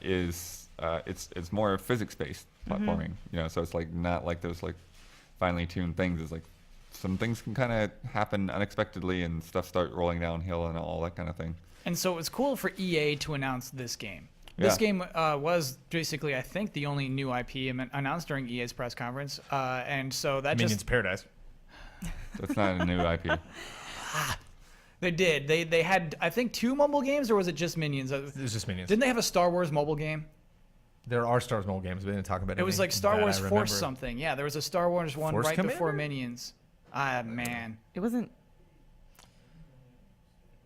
is it's more physics based platforming. You know, so it's like not like those like finely tuned things. It's like some things can kind of happen unexpectedly and stuff start rolling downhill and all that kind of thing. And so it was cool for EA to announce this game. This Yeah. game was basically, I think, the only new IP announced during EA's press conference. And so that Minions just Paradise. That's not a new IP. they did. They had, I think, 2 mobile games, or was it just Minions? It was just Minions. Didn't they have a Star Wars mobile game? There are Star Wars mobile games. We didn't talk about It was any like Star that I Wars remember. Force something. Yeah, there was a Star Wars one Force right before Commander? Minions. Ah, man. It wasn't.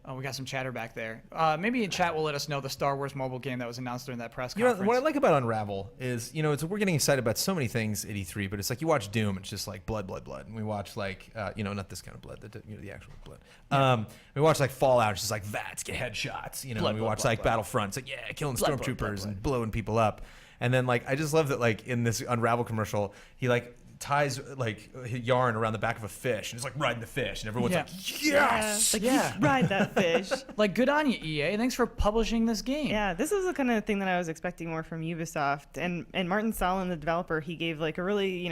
Oh, we got some chatter back there. Maybe in chat will let us know the Star Wars mobile game that was announced during that press You know, conference. what I like about Unravel is, we're getting excited about so many things at E3, but it's like you watch Doom, it's just like blood, blood, blood. And we watch like, not this kind of blood, the actual blood. We watch like Fallout, it's just like VATS, get headshots. Blood, And we blood, watch blood, like blood. Battlefront, it's like, yeah, killing Blood, blood, stormtroopers blood, blood. and blowing people up. And then like, I just love that like in this Unravel commercial, he like ties like yarn around the back of a fish and it's like riding the fish and everyone's Yeah. like, yes! Like, Yeah. you ride that fish. Like, good on you, EA. Thanks for publishing this game. Yeah, this is the kind of thing that I was expecting more from Ubisoft. And Martin Solin, the developer, he gave like a really,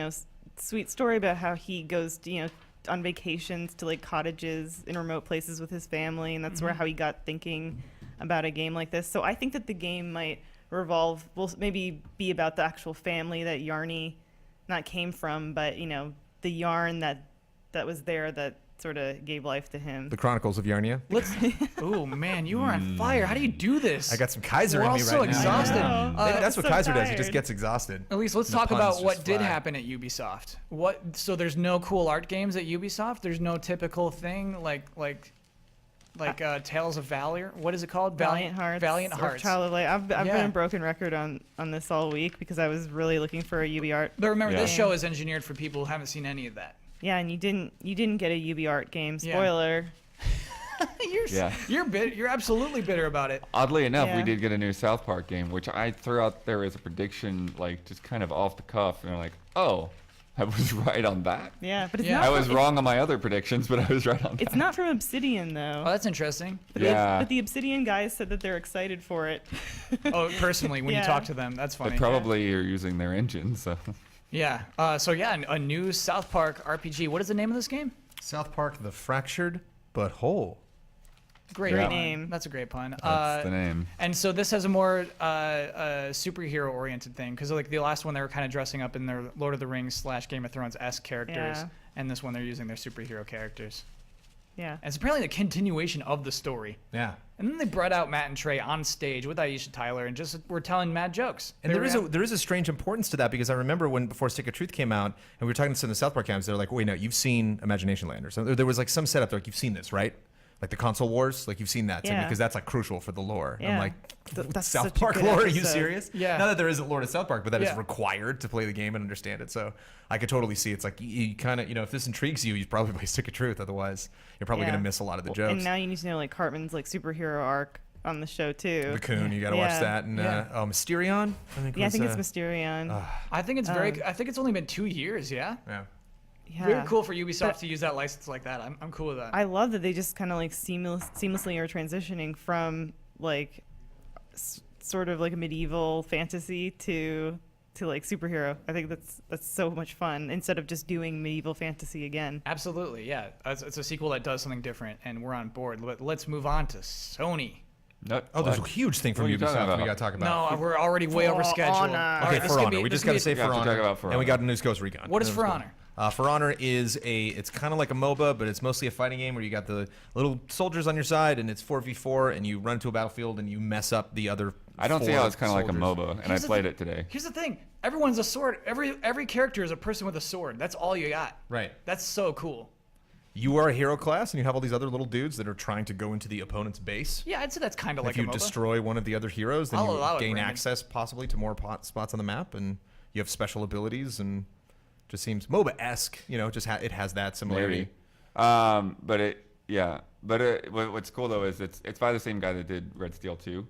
sweet story about how he goes, on vacations to like cottages in remote places with his family, and that's where how he got thinking about a game like this. So I think that the game might will maybe be about the actual family that Yarny not came from, but the yarn that was there that sort of gave life to him. The Chronicles of Yarnia. Let's. Oh man, you are on fire. How do you do this? I got some Kaiser We're in all me so right now. exhausted. I know. Maybe that's what so Kaiser does. He just tired. gets exhausted. Elise, let's The talk puns about just what did fly. happen at Ubisoft. So there's no cool art games at Ubisoft. There's no typical thing like Tales of Valor. What is it called? Valiant Hearts. Valiant or Hearts. Child of Light. I've Yeah. been a broken record on this all week because I was really looking for a UB art. But remember, this Yeah. show is engineered for people who haven't seen any of that. Yeah, and you didn't get a UB art game. Yeah. Spoiler. Yeah. You're absolutely bitter about it. Oddly enough, we Yeah. did get a new South Park game, which I threw out there as a prediction, like just kind of off the cuff, and I'm like, oh, I was right on that. Yeah, but it's Yeah. not. I was from, wrong on my other predictions, but I was right on that. It's not from Obsidian though. Oh, that's interesting. But the Obsidian guys said that they're excited for it. Oh, personally, when you Yeah. talk to them, that's They funny. probably are using their engine, so. Yeah. A new South Park RPG. What is the name of this game? South Park: The Fractured But Whole. Great Great pun. name. That's a great pun. That's the name. And so this has a more superhero-oriented thing, because like the last one, they were kind of dressing up in their Lord of the Rings / Game of Thrones-esque characters, Yeah. and this one they're using their superhero characters. Yeah. And it's apparently a continuation of the story. Yeah. And then they brought out Matt and Trey on stage with Aisha Tyler and just were telling mad jokes. And They there were is a strange importance to that because I remember before Stick of Truth came out and we were talking to some of the South Park guys, they're like, wait, no, you've seen Imagination Land or something. There was like some setup, they're like, you've seen this, right? Like the console wars, like you've seen that, Yeah. because that's like crucial for the lore. I'm Yeah. like, That's South such a Park good lore? Are you episode. serious? Yeah. Not that there isn't lore to South Park, but that is Yeah. required to play the game and understand it. So I could totally see it's like you kind of, if this intrigues you, you probably play Stick of Truth. Otherwise, you're probably Yeah. gonna miss a lot of the jokes. And now you need to know like Cartman's like superhero arc on the show too. the Coon, you gotta watch Yeah. that, and Yeah. Mysterion. Yeah, I think it's Mysterion. I think it's I think it's only been 2 years. Yeah. Yeah. yeah. Very cool for Ubisoft But- to use that license like that. I'm cool with that. I love that they just kind of like seamlessly are transitioning from like sort of like a medieval fantasy to like superhero. I think that's so much fun instead of just doing medieval fantasy again. Absolutely, yeah. It's a sequel that does something different, and we're on board. Let's move on to Sony. There's a huge thing from What are you talking Ubisoft we about? gotta talk about. No, we're already way over For schedule. Honor. All Okay, right, this For could Honor. be- We this just could got to be- say We For have to Honor. talk about For And we Honor. got News Ghost Recon. What is That For was cool. Honor? For Honor is it's kind of like a MOBA, but it's mostly a fighting game where you got the little soldiers on your side, and it's 4v4, and you run to a battlefield, and you mess up the other. I don't see 4 how it's kind of like a soldiers. MOBA, and I Here's the played thing- it today. Here's the thing. Everyone's a sword. Every character is a person with a sword. That's all you got. Right. That's so cool. You are a hero class, and you have all these other little dudes that are trying to go into the opponent's base. Yeah, I'd say that's kind of If like a you MOBA. destroy one of the other heroes, then I'll allow you it, gain Brandon. access possibly to more spots on the map, and you have special abilities, and just seems MOBA-esque. Just it has that similarity. Maybe. What's cool though is it's by the same guy that did Red Steel 2,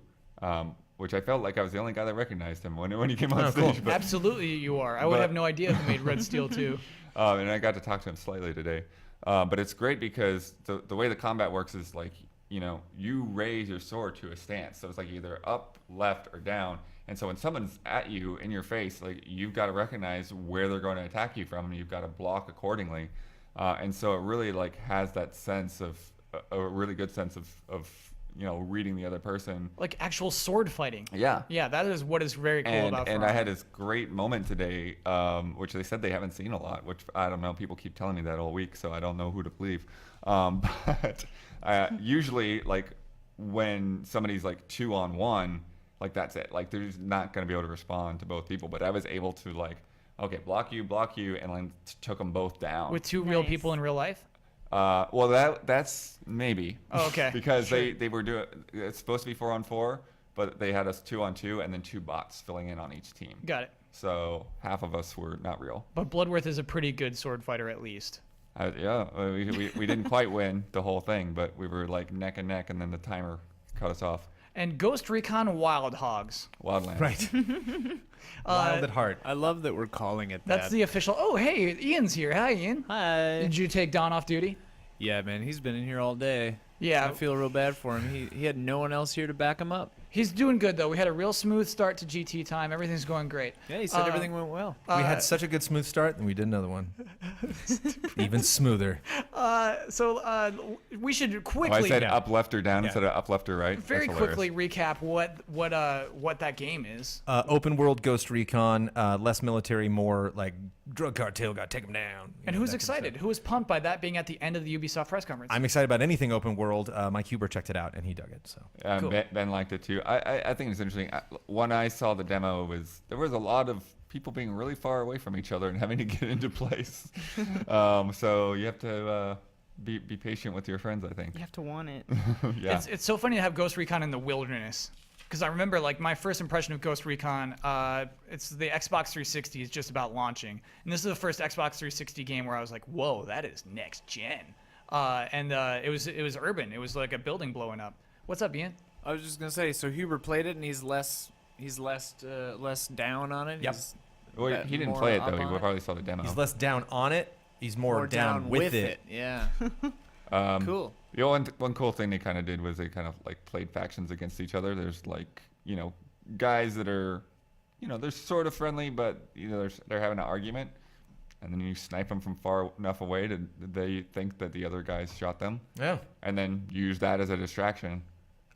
which I felt like I was the only guy that recognized him when he came on Oh, stage. cool. But, Absolutely, you are. I would but- have no idea who made Red Steel 2. and I got to talk to him slightly today. But it's great because the way the combat works is like, you raise your sword to a stance. So it's like either up, left, or down. And so when someone's at you in your face, like you've got to recognize where they're going to attack you from, and you've got to block accordingly. And so it really like has that sense of a really good sense of reading the other person. Like actual sword fighting. Yeah. Yeah, that is what is very cool about And For I had Honor. this great moment today, which they said they haven't seen a lot, which I don't know. People keep telling me that all week, so I don't know who to believe. But usually, like when somebody's like 2-on-1, like that's it. Like they're just not going to be able to respond to both people. But I was able to like, okay, block you, and like took them both down. With two real Nice. people in real life. Well, that's maybe. Oh, okay. Because they were doing. It's supposed to be 4-on-4, but they had us 2-on-2, and then 2 bots filling in on each team. Got it. So half of us were not real. But Bloodworth is a pretty good sword fighter at least. Yeah, we didn't quite win the whole thing, but we were like neck and neck, and then the timer cut us off. And Ghost Recon Wild Hogs. Wildlands. Right. Wild at heart. I love that we're calling it that. That's the official. Oh, hey, Ian's here. Hi, Ian. Hi. Did you take Don off duty? Yeah, man, he's been in here all day. Yeah. I feel real bad for him. He had no one else here to back him up. He's doing good, though. We had a real smooth start to GT time. Everything's going great. Yeah, he said everything went well. We had such a good smooth start, and we did another one. Even smoother. So we should Oh, I quickly, said up, left, or down Yeah. instead of up, left, or right. very That's quickly hilarious. recap what that game is. Open world Ghost Recon, less military, more like drug cartel, got to take them down. And You know, who's that kind of excited? stuff. Who was pumped by that being at the end of the Ubisoft press conference? I'm excited about anything open world. Mike Huber checked it out, and he dug it. So Cool. Ben liked it too. I think it's interesting. When I saw the demo, there was a lot of people being really far away from each other and having to get into place. So you have to be patient with your friends, I think. You have to want it. Yeah. It's so funny to have Ghost Recon in the wilderness. Because I remember, like, my first impression of Ghost Recon, it's the Xbox 360 is just about launching. And this is the first Xbox 360 game where I was like, whoa, that is next gen. And it was urban. It was like a building blowing up. What's up, Ian? I was just gonna say, so Huber played it, and he's less down on it. Yep. He's Well, he didn't more play it up though. He on it? probably saw the demo. he's less down on it. He's more down with it. Yeah. Cool. The one cool thing they kind of did was they kind of like played factions against each other. There's like guys that are they're sort of friendly, but they're having an argument, and then you snipe them from far enough away to they think that the other guys shot them, Yeah. and then use that as a distraction.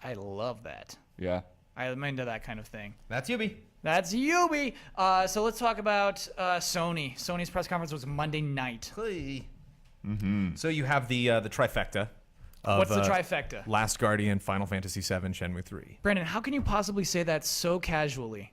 I love that. Yeah. I'm into that kind of thing. That's Yubi. That's Ubi. So let's talk about Sony. Sony's press conference was Monday night. So you have the trifecta. Of, What's the trifecta? Last Guardian, Final Fantasy VII, Shenmue 3. Brandon, how can you possibly say that so casually?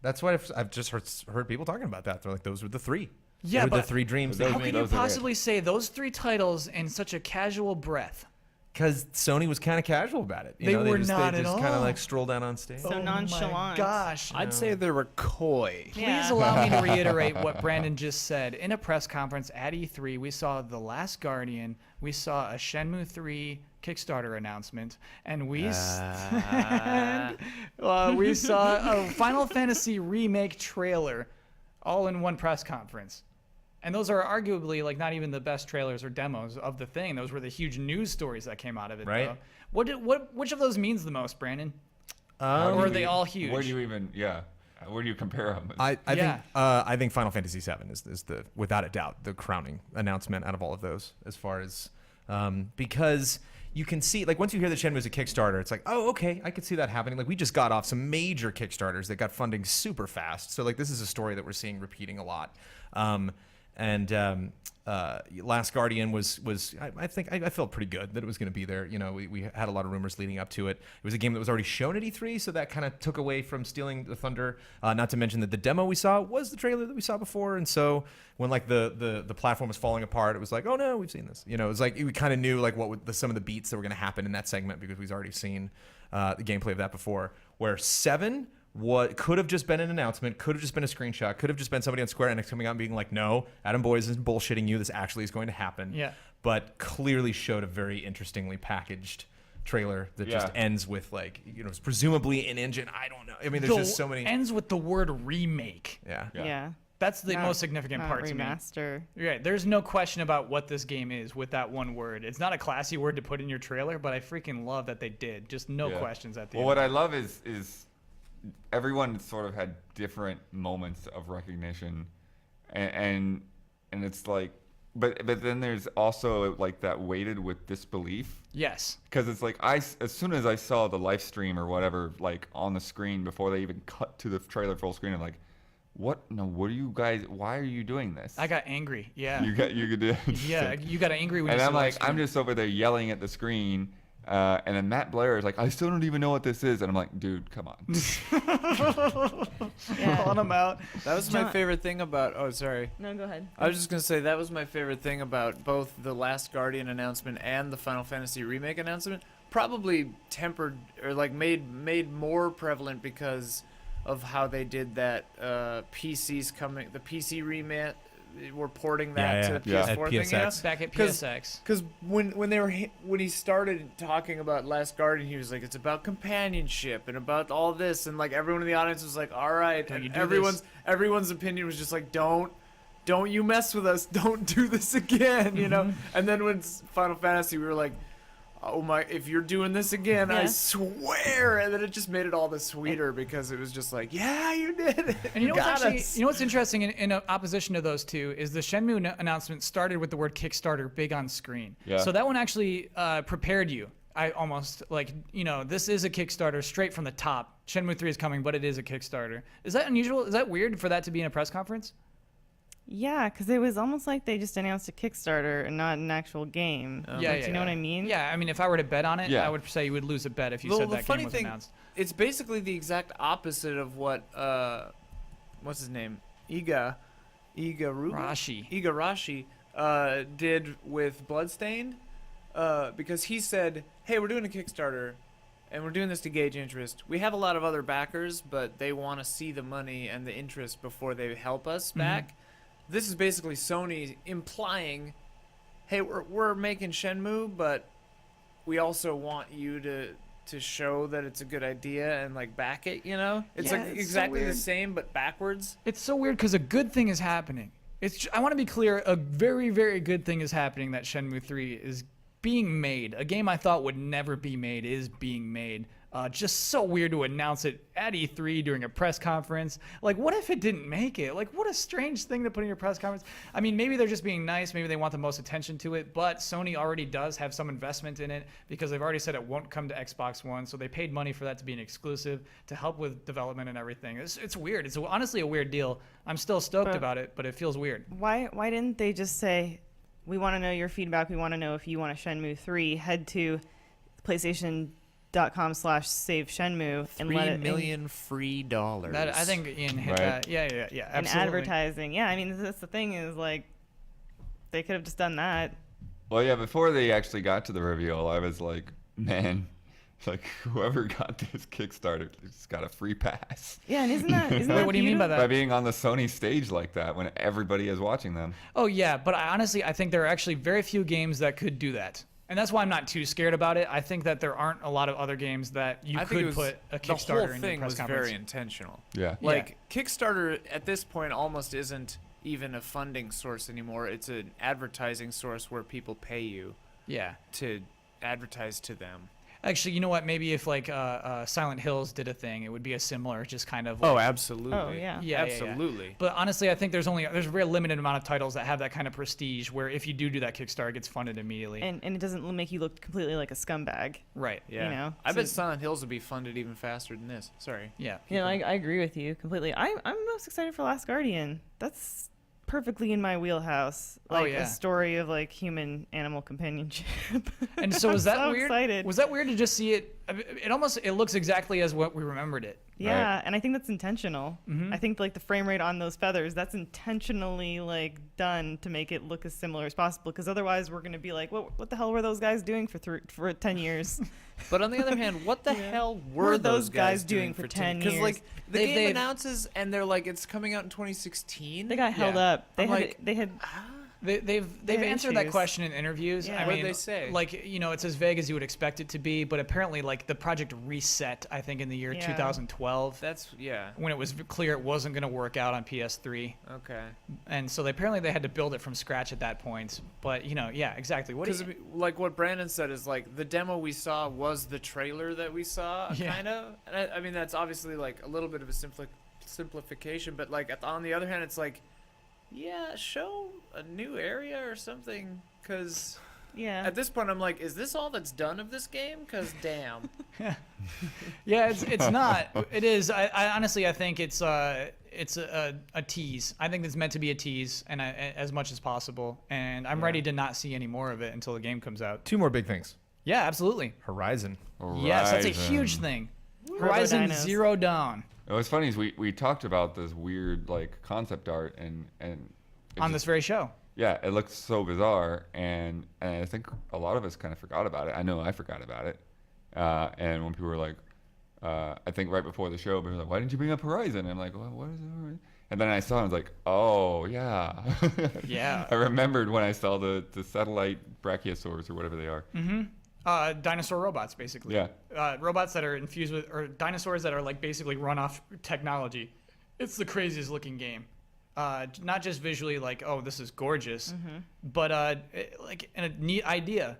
That's what I've just heard people talking about that. They're like, those were the three. Yeah, They were the but three dreams. Those How are can it. you Those are it. possibly say those 3 titles in such a casual breath? Because Sony was kind of casual about it. They were just, not they at just kind all. of like stroll down on stage. So Oh nonchalant. my gosh. I'd say they were coy. Please Yeah. allow me to reiterate what Brandon just said. In a press conference at E3, we saw The Last Guardian, we saw a Shenmue 3 Kickstarter announcement, and we we saw a Final Fantasy remake trailer all in one press conference. And those are arguably like not even the best trailers or demos of the thing. Those were the huge news stories that came out of it. Right. Though. Which of those means the most, Brandon? How do Or are you they even- all huge? Where do you even where do you compare them? I think Final Fantasy VII is the without a doubt the crowning announcement out of all of those, as far as because you can see, like, once you hear that Shenmue is a Kickstarter, it's like, oh, okay, I could see that happening. Like, we just got off some major Kickstarters that got funding super fast, so like this is a story that we're seeing repeating a lot. Last Guardian was I think I felt pretty good that it was going to be there. We had a lot of rumors leading up to it. It was a game that was already shown at E3, so that kind of took away from stealing the thunder. Not to mention that the demo we saw was the trailer that we saw before, and so when like the platform was falling apart, it was like, oh no, we've seen this. It was like we kind of knew like some of the beats that were going to happen in that segment because we've already seen the gameplay of that before. Where 7. What could have just been an announcement, could have just been a screenshot, could have just been somebody on Square Enix coming out and being like, no, Adam Boyes isn't bullshitting you. This actually is going to happen. Yeah. But clearly showed a very interestingly packaged trailer that just ends with like, it's presumably an engine. I don't know. I mean, there's just so many. Ends with the word remake. Yeah. Yeah. That's the Not- most significant not part to me. remaster. Right. There's no question about what this game is with that one word. It's not a classy word to put in your trailer, but I freaking love that they did. Just no questions at the Well, end. what I love is everyone sort of had different moments of recognition, and it's like but then there's also like that weighted with disbelief. Yes. Because it's like as soon as I saw the live stream or whatever like on the screen before they even cut to the trailer full screen, I'm like, what? No, what are you guys? Why are you doing this? I got angry. Yeah. You could Yeah, you got angry when and you saw I'm the like, stream. I'm just over there yelling at the screen. And then Matt Blair is like, I still don't even know what this is. And I'm like, dude, come on. Yeah. calling him out. That was my John- favorite thing about. Oh, sorry. No, go ahead. I was just gonna say that was my favorite thing about both the Last Guardian announcement and the Final Fantasy remake announcement. Probably tempered or like made more prevalent because of how they did that. PCs coming, the PC remake. We're porting that Yeah, to the yeah. PS4 At thing. PSX. Back at 'Cause- PSX. Because when he started talking about Last Guardian, he was like, it's about companionship and about all this, and like everyone in the audience was like, all right, Don't you and do everyone's opinion was just like, don't you mess with us, don't do this again, you know. And then when Final Fantasy, we were like, oh my, if you're doing this again, I Yeah. swear. And then it just made it all the sweeter because it was just like, yeah, you did it. And you know what's Got actually, us. you know what's interesting in opposition to those two is the Shenmue announcement started with the word Kickstarter big on screen. Yeah. So that one actually prepared you. I almost like, you know, this is a Kickstarter straight from the top. Shenmue 3 is coming, but it is a Kickstarter. Is that unusual? Is that weird for that to be in a press conference? Yeah, because it was almost like they just announced a Kickstarter and not an actual game. Oh. Yeah, Like, yeah. do you know what I mean? Yeah, I mean, if I were to bet on it, Yeah. I would say you would lose a bet if you Well, said the that funny game was thing- announced. It's basically the exact opposite of what what's his name, Rashi. Igarashi did with Bloodstained, because he said, hey, we're doing a Kickstarter and we're doing this to gauge interest. We have a lot of other backers, but they want to see the money and the interest before they help us back. This is basically Sony implying, hey, we're making Shenmue, but we also want you to show that it's a good idea and like back it, you know? It's Yeah, like it's so exactly the weird. same but backwards. It's so weird because a good thing is happening. I want to be clear, a very, very good thing is happening that Shenmue 3 is being made. A game I thought would never be made is being made. Just so weird to announce it at E3 during a press conference. Like, what if it didn't make it? Like, what a strange thing to put in your press conference. I mean, maybe they're just being nice. Maybe they want the most attention to it. But Sony already does have some investment in it because they've already said it won't come to Xbox One. So they paid money for that to be an exclusive to help with development and everything. It's weird. It's honestly a weird deal. I'm still stoked But- about it, but it feels weird. Why didn't they just say, we want to know your feedback. We want to know if you want a Shenmue 3. Head to PlayStation.com/save Shenmue and let it free dollars. That I think Ian hit Right. that. Yeah, and absolutely. advertising. Yeah, I mean that's the thing is like they could have just done that. Well, yeah, before they actually got to the reveal, I was like, man, like whoever got this Kickstarter just got a free pass. Yeah, and isn't that Wait, that what do you mean by beautiful? that? By being on the Sony stage like that when everybody is watching them. Oh yeah, but I think there are actually very few games that could do that, and that's why I'm not too scared about it. I think that there aren't a lot of other games that you I think it could was, put a the whole Kickstarter in your thing press was conference. very intentional. Yeah. Like Kickstarter at this point almost isn't even a funding source anymore. It's an advertising source where people pay you Yeah. to advertise to them. Actually, you know what? Maybe if like Silent Hills did a thing, it would be a similar, just kind of. Oh, like- absolutely. Oh, yeah. Yeah, absolutely. But honestly, I think there's a very limited amount of titles that have that kind of prestige where if you do that Kickstarter, it gets funded immediately. And it doesn't make you look completely like a scumbag. Right. Yeah. You know, I so- bet Silent Hills would be funded even faster than this. Sorry. Yeah. You know, I agree with you completely. I'm most excited for Last Guardian. That's perfectly in my wheelhouse. Oh, Like yeah. a story of like human animal companionship. And so was that so weird? excited. Was that weird to just see it? It looks exactly as what we remembered it. Yeah, and I think that's intentional. Mhm. I think like the frame rate on those feathers, that's intentionally like done to make it look as similar as possible. Because otherwise, we're gonna be like, what the hell were those guys doing for 10 years? But on the other hand, what the Yeah. hell What were are those guys doing for 10 years? Because like the They've- game they've- announces and they're like it's coming out in 2016. They got held Yeah. up. They I'm had like, they had They've had answered that issues. question in interviews. Yeah. I What'd mean, they say? Like, you know, it's as vague as you would expect it to be, but apparently, like, the project reset, I think, in the year Yeah. 2012 That's yeah. when it was clear it wasn't going to work out on PS3. Okay. And so apparently they had to build it from scratch at that point. But, you know, yeah, exactly. What is Because like what Brandon said is like the demo we saw was the trailer that we saw, Yeah. kind of. And I mean that's obviously like a little bit of a simplification, but like on the other hand, it's like yeah, show a new area or something. Because Yeah. at this point, I'm like, is this all that's done of this game? Because damn. Yeah, it's not. It is. I honestly, I think it's a tease. I think it's meant to be a tease, and as much as possible. And I'm ready to not see any more of it until the game comes out. 2 more big things. Yeah, absolutely. Horizon. Yes, that's a Horizon. huge thing. Horizon Dinos. Zero Dawn What's funny is we talked about this weird like concept art and it on this just- very show. yeah, it looks so bizarre, and I think a lot of us kind of forgot about it. I know I forgot about it, and when people were like, I think right before the show, people were like, "Why didn't you bring up Horizon?" And I'm like, "Well, what is it?" And then I saw it, I was like, "Oh yeah, Yeah. I remembered when I saw the satellite brachiosaurs or whatever they are. Dinosaur robots, basically. Yeah. Robots that are infused with, or dinosaurs that are like basically run off technology. It's the craziest looking game. Not just visually, like, oh, this is gorgeous, but like a neat idea.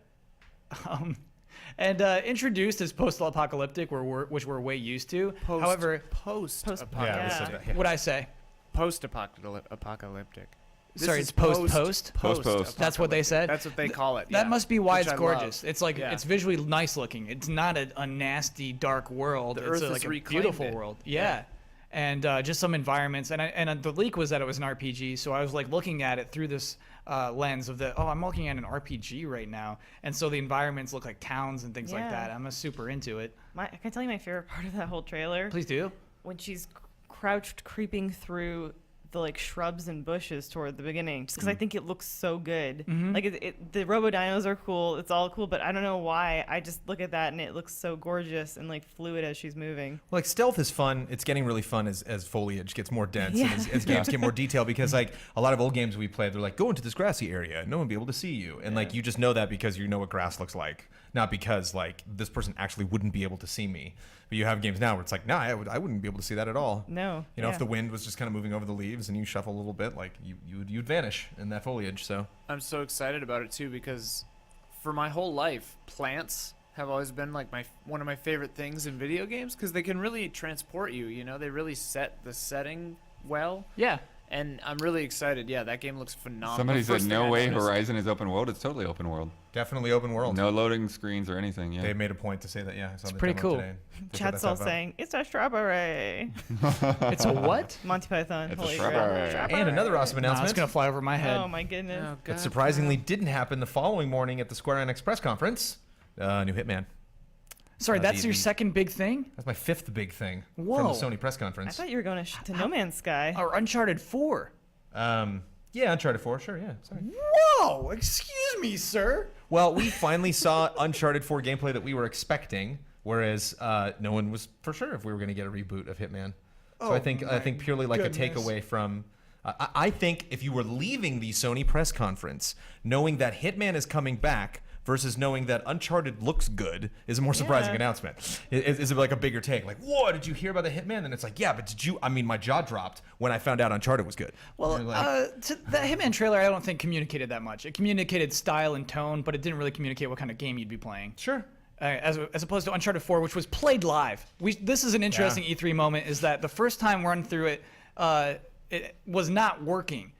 And introduced as post-apocalyptic, which we're way used to. However, Post-apocalyptic. Yeah. what'd I say? Post-apocalyptic. Sorry, it's post-post? Post-post. That's what they said? That's what they call it. That yeah. must be why Which it's I gorgeous. love. It's like Yeah. it's visually nice looking. It's not a nasty dark world. The It's Earth has like a reclaimed beautiful it. world. Yeah. Yeah. And just some environments. And the leak was that it was an RPG. So I was like looking at it through this lens of I'm looking at an RPG right now. And so the environments look like towns and things like Yeah. that. I'm super into it. Can I tell you my favorite part of that whole trailer? Please do. When she's crouched, creeping through the like shrubs and bushes toward the beginning, just because I think it looks so good. Like the Robo Dinos are cool. It's all cool, but I don't know why. I just look at that and it looks so gorgeous and like fluid as she's moving. Like stealth is fun. It's getting really fun as foliage gets more dense Yeah. and as games get more detailed, because like a lot of old games we played, they're like, go into this grassy area, no one will be able to see you, and like you just know that because you know what grass looks like, not because like this person actually wouldn't be able to see me. But you have games now where it's like, nah, I wouldn't be able to see that at all. No. You know, yeah. if the wind was just kind of moving over the leaves and you shuffle a little bit, like you'd vanish in that foliage. So I'm so excited about it too because for my whole life, plants have always been like one of my favorite things in video games because they can really transport you. You know, they really set the setting well, Yeah. and I'm really excited. Yeah, that game looks phenomenal. Somebody said, First thing "No I way, noticed- Horizon is open world." It's totally open world. definitely open world. No loading screens or anything. Yeah. They made a point to say that. Yeah, I saw the pretty demo cool. today. They said Chat's that's all how- saying it's a strawberry. It's a what? Monty Python. It's a Holy strawberry. crap. And another awesome Nah, it's announcement gonna fly over my head. Oh my goodness. Oh, that God. surprisingly didn't happen the following morning at the Square Enix press conference. New Hitman. Sorry, that's the- your second big thing? That's my 5th big thing from Whoa. the Sony press I conference. thought you were going to No Man's Sky. Or Uncharted 4? Yeah, Uncharted 4, sure, yeah. Sorry. Whoa! Excuse me, sir. Well, we finally saw Uncharted 4 gameplay that we were expecting, whereas no one was for sure if we were going to get a reboot of Hitman. So I think purely like goodness. a takeaway from. I think if you were leaving the Sony press conference knowing that Hitman is coming back versus knowing that Uncharted looks good is a more surprising Yeah. announcement. Is it like a bigger take? Like, whoa, did you hear about the Hitman? And it's like, yeah, but did you? I mean, my jaw dropped when I found out Uncharted was good. Well, You're like, the Hitman trailer, I don't think communicated that much. It communicated style and tone, but it didn't really communicate what kind of game you'd be playing. sure. As opposed to Uncharted 4, which was played live. This is an interesting E3 moment, is that the first time run through it, it was not working.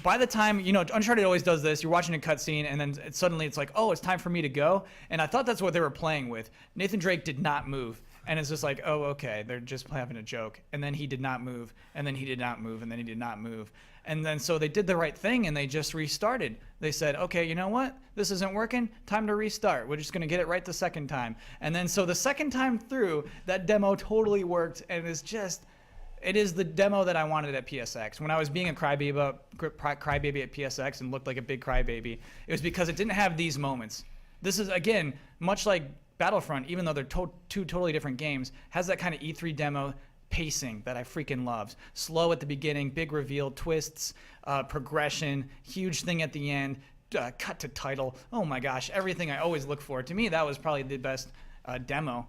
By the time, Uncharted always does this, you're watching a cutscene and then suddenly it's like, oh, it's time for me to go. And I thought that's what they were playing with. Nathan Drake did not move. And it's just like, oh, okay, they're just having a joke. And then he did not move, and then he did not move, and then he did not move. And then so they did the right thing and they just restarted. They said, okay, you know what? This isn't working. Time to restart. We're just going to get it right the second time. And then so the second time through, that demo totally worked, and it is the demo that I wanted at PSX. When I was being a crybaby at PSX and looked like a big crybaby, it was because it didn't have these moments. This is, again, much like Battlefront, even though they're two totally different games, has that kind of E3 demo pacing that I freaking loved. Slow at the beginning, big reveal, twists, progression, huge thing at the end, cut to title. Oh my gosh, everything I always look for. To me, that was probably the best demo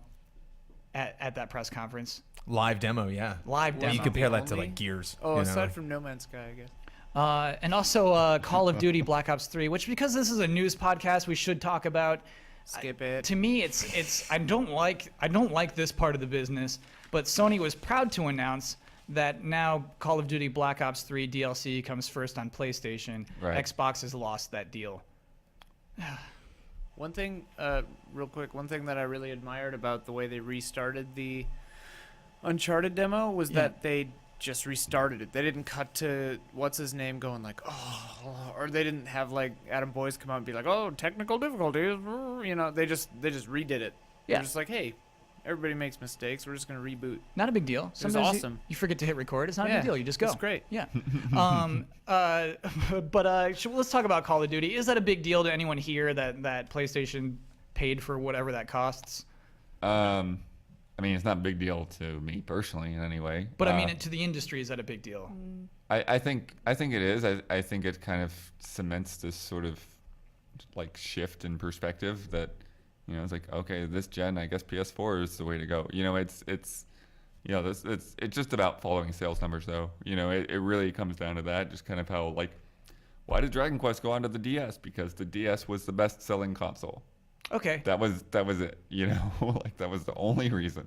at that press conference. Live demo, yeah. Live You demo. compare that to Only? like Gears. Oh, you know, aside like- from No Man's Sky, I guess. And also Call of Duty Black Ops 3, which because this is a news podcast, we should talk about. Skip it. To me, it's I don't like this part of the business, but Sony was proud to announce that now Call of Duty Black Ops 3 DLC comes first on PlayStation. Right. Xbox has lost that deal. One thing, real quick, one thing that I really admired about the way they restarted the Uncharted demo was Yeah. that they just restarted it. They didn't cut to what's his name going like, oh, or they didn't have like Adam Boyce come out and be like, oh, technical difficulties. You know, they just redid it. Yeah. They're just like, hey, everybody makes mistakes. We're just gonna reboot. Not a big deal. was Sometimes awesome. you forget to hit record. It's not a Yeah, big deal. You just go. it's great. Yeah. Let's talk about Call of Duty. Is that a big deal to anyone here that PlayStation paid for whatever that costs? I mean, it's not a big deal to me personally in any way. But I mean, to the industry, is that a big deal? I think it is. I think it kind of cements this sort of like shift in perspective that, you know, it's like, okay, this gen, I guess PS4 is the way to go. You know, it's you know, it's just about following sales numbers though. You know, it really comes down to that, just kind of how like, why did Dragon Quest go onto the DS? Because the DS was the best selling console. Okay. That was it, you know, like that was the only reason.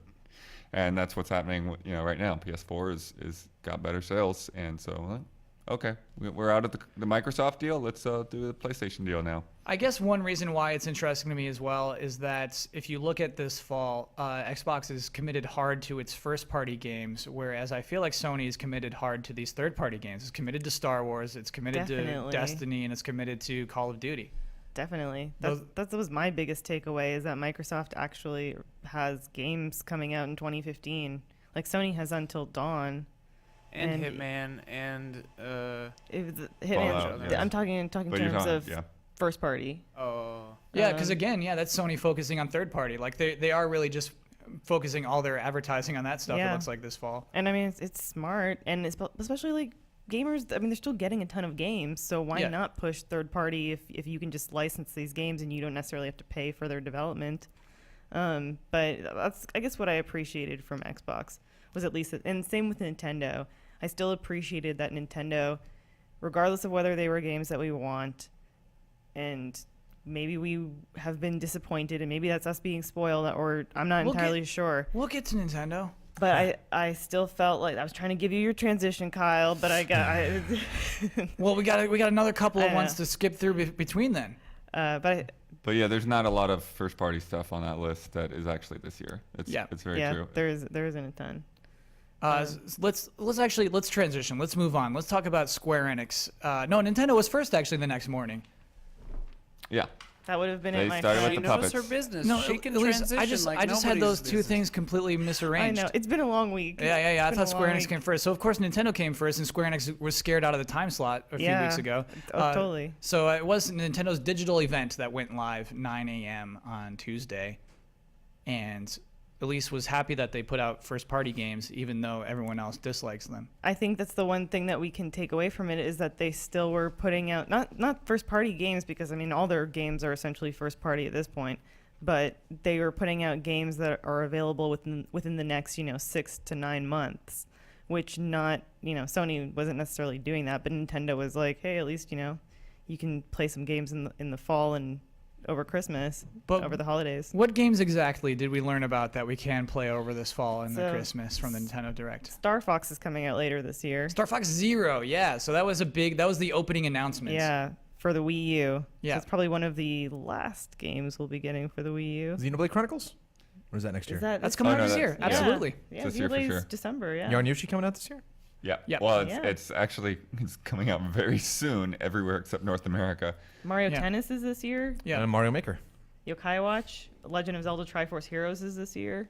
And that's what's happening, you know, right now. PS4 is got better sales, and so okay, we're out of the Microsoft deal. Let's do the PlayStation deal now. I guess one reason why it's interesting to me as well is that if you look at this fall, Xbox is committed hard to its first-party games, whereas I feel like Sony is committed hard to these third-party games. It's committed to Star Wars, it's committed to Definitely. Destiny, and it's committed to Call of Duty. Definitely. Those- That was my biggest takeaway is that Microsoft actually has games coming out in 2015. Like Sony has Until Dawn. And, And- Hitman and If the Fallout, Hitman, yeah. I'm talking in But you're terms talking- of yeah. first party. Yeah, because Um, again, that's Sony focusing on third-party. Like they are really just focusing all their advertising on that stuff. It Yeah. looks like this fall. And I mean, it's smart, and especially like gamers. I mean, they're still getting a ton of games, so why Yeah. not push third party if you can just license these games and you don't necessarily have to pay for their development. But that's I guess what I appreciated from Xbox was at least, and same with Nintendo. I still appreciated that Nintendo, regardless of whether they were games that we want, and maybe we have been disappointed, and maybe that's us being spoiled, or I'm not We'll get- entirely sure. We'll get to Nintendo. But I still felt like I was trying to give you your transition, Kyle. But Well, we got another couple of I ones know. to skip through between then. but But yeah, there's not a lot of first party stuff on that list that is actually this year. It's very yeah, true. there isn't a ton. Let's transition. Let's move on. Let's talk about Square Enix. No, Nintendo was first actually the next morning. Yeah. That would have been They it, my started friend. with she the knows puppets. her business. No, she can at least transition I just like had nobody's those two business. things completely I misarranged. know it's been a long week. Yeah. It's I been thought a Square long Enix week. came first. So of course Nintendo came first, and Square Enix was scared out of the time slot a few Yeah. weeks ago. Oh, totally. So it was Nintendo's digital event that went live 9 a.m. on Tuesday, and Elise was happy that they put out first-party games, even though everyone else dislikes them. I think that's the one thing that we can take away from it is that they still were putting out not first party games, because I mean all their games are essentially first party at this point, but they were putting out games that are available within the next 6 to 9 months, which Sony wasn't necessarily doing that, but Nintendo was like, hey, at least you can play some games in the fall and over Christmas, But over the holidays. what games exactly did we learn about that we can play over this fall and the So, Christmas from the Nintendo Direct? Star Fox is coming out later this year. Star Fox Zero, yeah. So that was the opening announcement. Yeah, for the Wii U. Yeah. So it's probably one of the last games we'll be getting for the Wii U. Xenoblade Chronicles? Or is that next year? That's coming Oh, out no, this year. that's- yeah. Absolutely. Yeah, This year for Xenoblade's sure. December, yeah. Yarn Yoshi coming out this year? Yeah. Yeah. Well, Yeah. it's coming out very soon everywhere except North America. Mario Yeah. Tennis is this year. Yeah. And Mario Maker. Yokai Watch, Legend of Zelda Triforce Heroes is this year.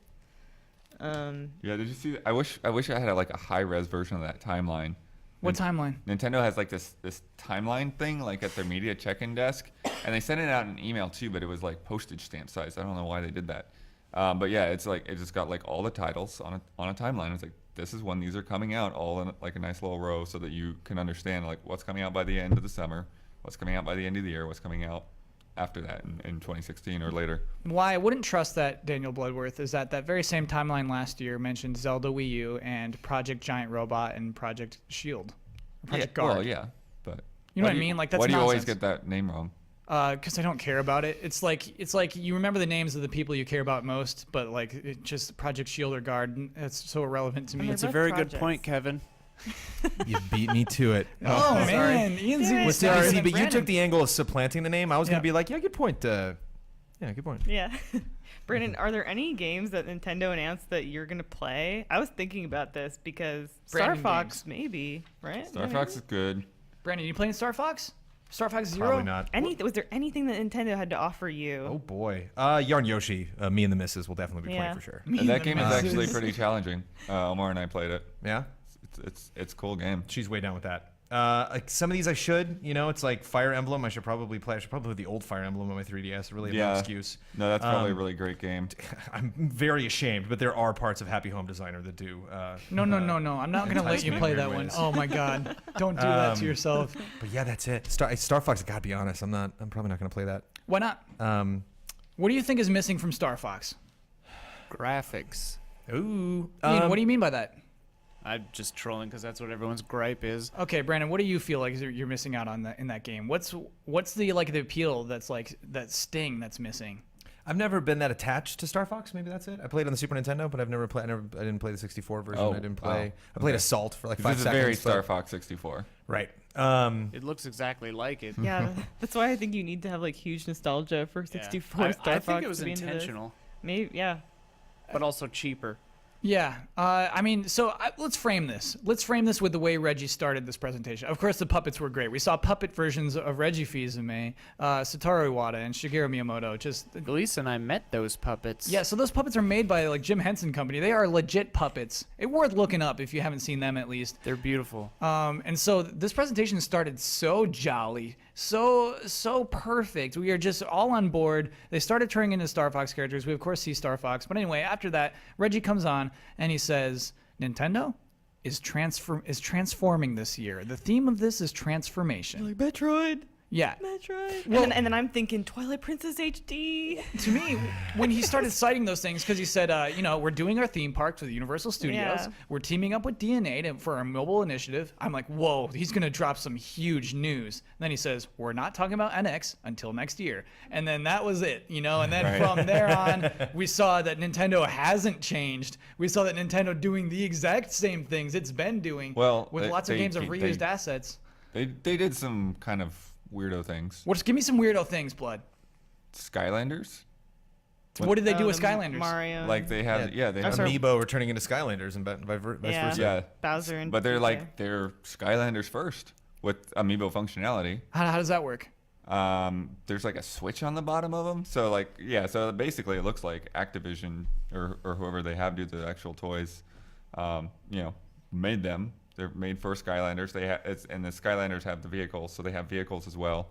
Yeah. Did you see? I wish I had a high res version of that timeline. What timeline? Nintendo has this timeline thing at their media check-in desk, and they sent it out in an email too, but it was postage stamp size. I don't know why they did that. But yeah, it's it just got all the titles on a timeline. It's this is when these are coming out, all in a nice little row, so that you can understand what's coming out by the end of the summer, what's coming out by the end of the year, what's coming out after that in 2016 or later. Why I wouldn't trust that, Daniel Bloodworth, is that very same timeline last year mentioned Zelda Wii U and Project Giant Robot and Project Shield. Project Guard. Well, yeah, but You know why what I do mean? That's why do you always nonsense. get that name wrong? because I don't care about it. It's like you remember the names of the people you care about most, but like it just Project Shield or Guard. It's so irrelevant to me. they're It's a both very good projects. point, Kevin. You beat me to it. Oh sorry. man, Ian's Damn it. Well, smarter see, than but you Brandon. took the angle of supplanting the name. I was Yeah. gonna be like, yeah, good point. Yeah, good point. Yeah. Brandon, are there any games that Nintendo announced that you're gonna play? I was thinking about this because Star Brandon Fox, maybe, right? Star Fox is good. Brandon, you playing Star Fox? Star Fox Zero? Probably not. Was there anything that Nintendo had to offer you? Oh boy. Yarn Yoshi, me and the missus will definitely be Yeah. playing for sure. Me And that the game is missus. actually pretty challenging. Omar and I played it. Yeah, It's a cool game. she's way down with that. Like some of these I should, it's like Fire Emblem. I should probably play. I should probably play the old Fire Emblem on my 3DS. I really have no Yeah. excuse. No, that's probably a Um, really great game. I'm very ashamed, but there are parts of Happy Home Designer that do. No. I'm not gonna let entice you me in play weird that one. ways. Oh my God! Don't do that to yourself. But yeah, that's it. Star Fox. I gotta be honest. I'm probably not gonna play that. Why not? What do you think is missing from Star Fox? Graphics. Ooh. Ian, what do you mean by that? I'm just trolling because that's what everyone's gripe is. Okay, Brandon, what do you feel like you're missing out on in that game? What's the the appeal that's like that sting that's missing? I've never been that attached to Star Fox. Maybe that's it. I played on the Super Nintendo, but I've never played. I didn't play the 64 version. Oh, I didn't play. wow. I played Okay. Assault for like This 5 is seconds. very but- Star Fox 64. Right. It looks exactly like it. Yeah, that's why I think you need to have like huge nostalgia for 64 Star I Fox. think it was to be into this. intentional, Maybe, yeah. but also cheaper. Yeah, I mean, let's frame this. Let's frame this with the way Reggie started this presentation. Of course, the puppets were great. We saw puppet versions of Reggie Fils-Aimé, Satoru Iwata, and Shigeru Miyamoto. Elise and I met those puppets. Yeah, so those puppets are made by like Jim Henson Company. They are legit puppets. It's worth looking up if you haven't seen them at least. They're beautiful. And so this presentation started so jolly, so perfect. We are just all on board. They started turning into Star Fox characters. We of course see Star Fox, but anyway, after that, Reggie comes on and he says, "Nintendo is transforming this year. The theme of this is transformation." Like Metroid. Yeah. Metroid. Well- and then I'm thinking Twilight Princess HD. To me, when he started citing those things, because he said, we're doing our theme parks with Universal Studios. Yeah. We're teaming up with DNA for our mobile initiative. I'm like, whoa, he's going to drop some huge news. And then he says, we're not talking about NX until next year. And then that was it, And then Right. from there on, we saw that Nintendo hasn't changed. We saw that Nintendo doing the exact same things it's been doing Well, with lots of games of reused assets. They did some kind of weirdo things. Well, just give me some weirdo things, Blood. Skylanders? What did they do with the Skylanders? Mario. Like they had, yeah, they I'm had, sorry. Amiibo returning into Skylanders and vice Yeah. versa. yeah. Bowser and But they're Peach. they're Skylanders first with Amiibo functionality. How does that work? There's like a switch on the bottom of them. So so basically it looks like Activision or whoever they have do the actual toys, made them. They're made for Skylanders. And the Skylanders have the vehicles, so they have vehicles as well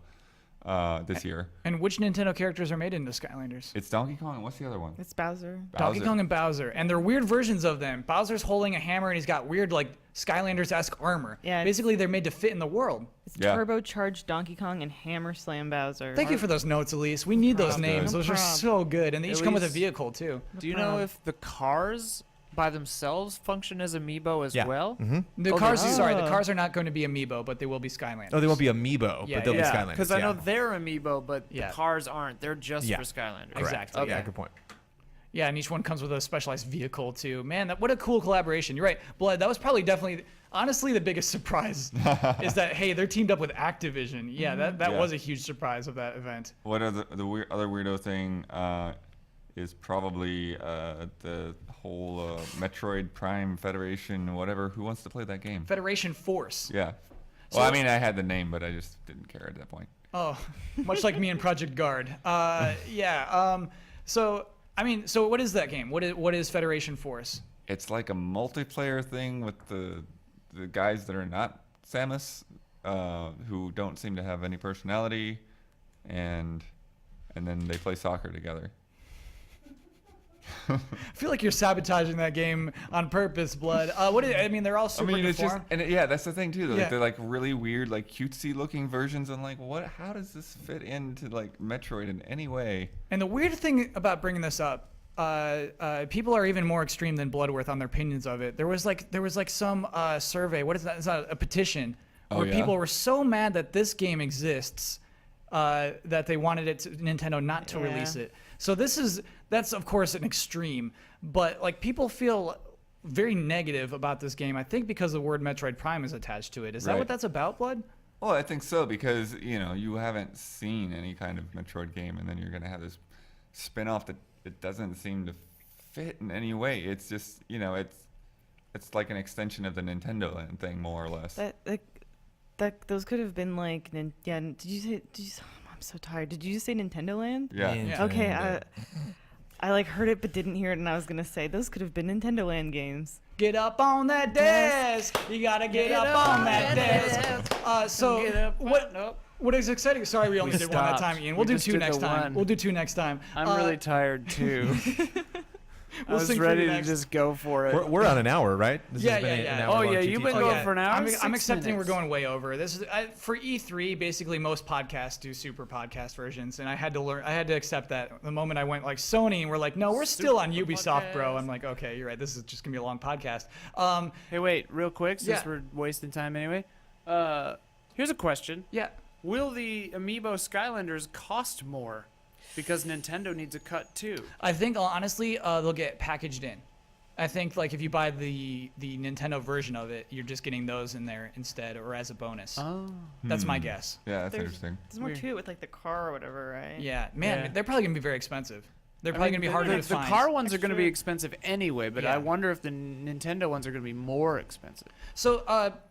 this year. And which Nintendo characters are made into Skylanders? It's Donkey Kong, and what's the other one? It's Bowser. Donkey Bowser. Kong and Bowser. And they're weird versions of them. Bowser's holding a hammer and he's got weird, like, Skylanders-esque armor. Yeah, it's- Basically, they're made to fit in the world. It's Yeah. turbocharged Donkey Kong and Hammer Slam Bowser. Thank you for those notes, Elise. We need those problem. names. No Those are problem. so good. And they each come with a Elise, vehicle, too. Do you know if the cars by themselves function as amiibo as Yeah. well? The Oh, cars, they do. sorry, the cars are not going to be amiibo, but they will be Skylanders. Oh, they won't be Amiibo, Yeah, but they'll be Yeah, Skylanders. because I know they're amiibo, but Yeah. the cars aren't. They're just Yeah. for Skylanders. Correct. Exactly, Yeah, yeah. good point. Yeah, and each one comes with a specialized vehicle, too. Man, what a cool collaboration. You're right. Blood, that was probably definitely, honestly, the biggest surprise is that, hey, they're teamed up with Activision. Yeah, that Yeah. was a huge surprise of that event. What are the other weirdo thing is probably the whole Metroid Prime Federation, whatever. Who wants to play that game? Federation Force. Yeah. So Well, I it's- mean, I had the name, but I just didn't care at that point. Oh, much like me and Project Guard. Yeah. So what is that game? What is Federation Force? It's like a multiplayer thing with the guys that are not Samus, who don't seem to have any personality, and then they play soccer together. I feel like you're sabotaging that game on purpose, Blood. They're all super it's just, deformed. yeah, that's the thing too. Like, Yeah. they're like really weird, like cutesy looking versions. I'm like, what? How does this fit into like Metroid in any way? And the weird thing about bringing this up, people are even more extreme than Bloodworth on their opinions of it. There was like some survey. What is that? It's not a petition Oh, where yeah? people were so mad that this game exists. that they wanted Nintendo not to release it. So that's of course an extreme, but like people feel very negative about this game. I think because the word Metroid Prime is attached to it. Is that Right. what that's about, Blood? Well, I think so because you haven't seen any kind of Metroid game, and then you're gonna have this spin-off that it doesn't seem to fit in any way. It's just it's like an extension of the Nintendo Land thing, more or less. Those could have been like, Did you say? I'm so tired. Did you just say Nintendo Land? Yeah. Yeah. Okay, I like heard it but didn't hear it, and I was gonna say those could have been Nintendo Land games. Get up on that desk. You gotta get up on that desk. So what is exciting? Sorry, we only We did one that stopped. time, Ian. We We'll do just two did next the time. one. We'll do two next time. I'm really tired too. I was sing for ready you to next. just go for it. We're on an hour, right? This Yeah, has been yeah, an yeah. hour Oh, long yeah, you've been GT. going for an hour. I'm 6 accepting minutes. we're going way over. This is for E3. Basically, most podcasts do super podcast versions, and I had to accept that the moment I went like Sony, and we're like, no, we're still on Super Ubisoft, bro. podcast. I'm like, okay, you're right. This is just gonna be a long podcast. Hey, wait, real quick, since Yeah. we're wasting time anyway. Here's a question: Yeah. Will the Amiibo Skylanders cost more because Nintendo needs a cut too? I think honestly, they'll get packaged in. I think like if you buy the Nintendo version of it, you're just getting those in there instead or as a bonus. Oh, That's my guess. Yeah, that's There's- interesting. There's more Weird. to it with like the car or whatever, right? Yeah, man, Yeah. they're probably gonna be very expensive. They're probably gonna be harder to the find. car ones are That's going to be true. expensive anyway, but Yeah. I wonder if the Nintendo ones are going to be more expensive. So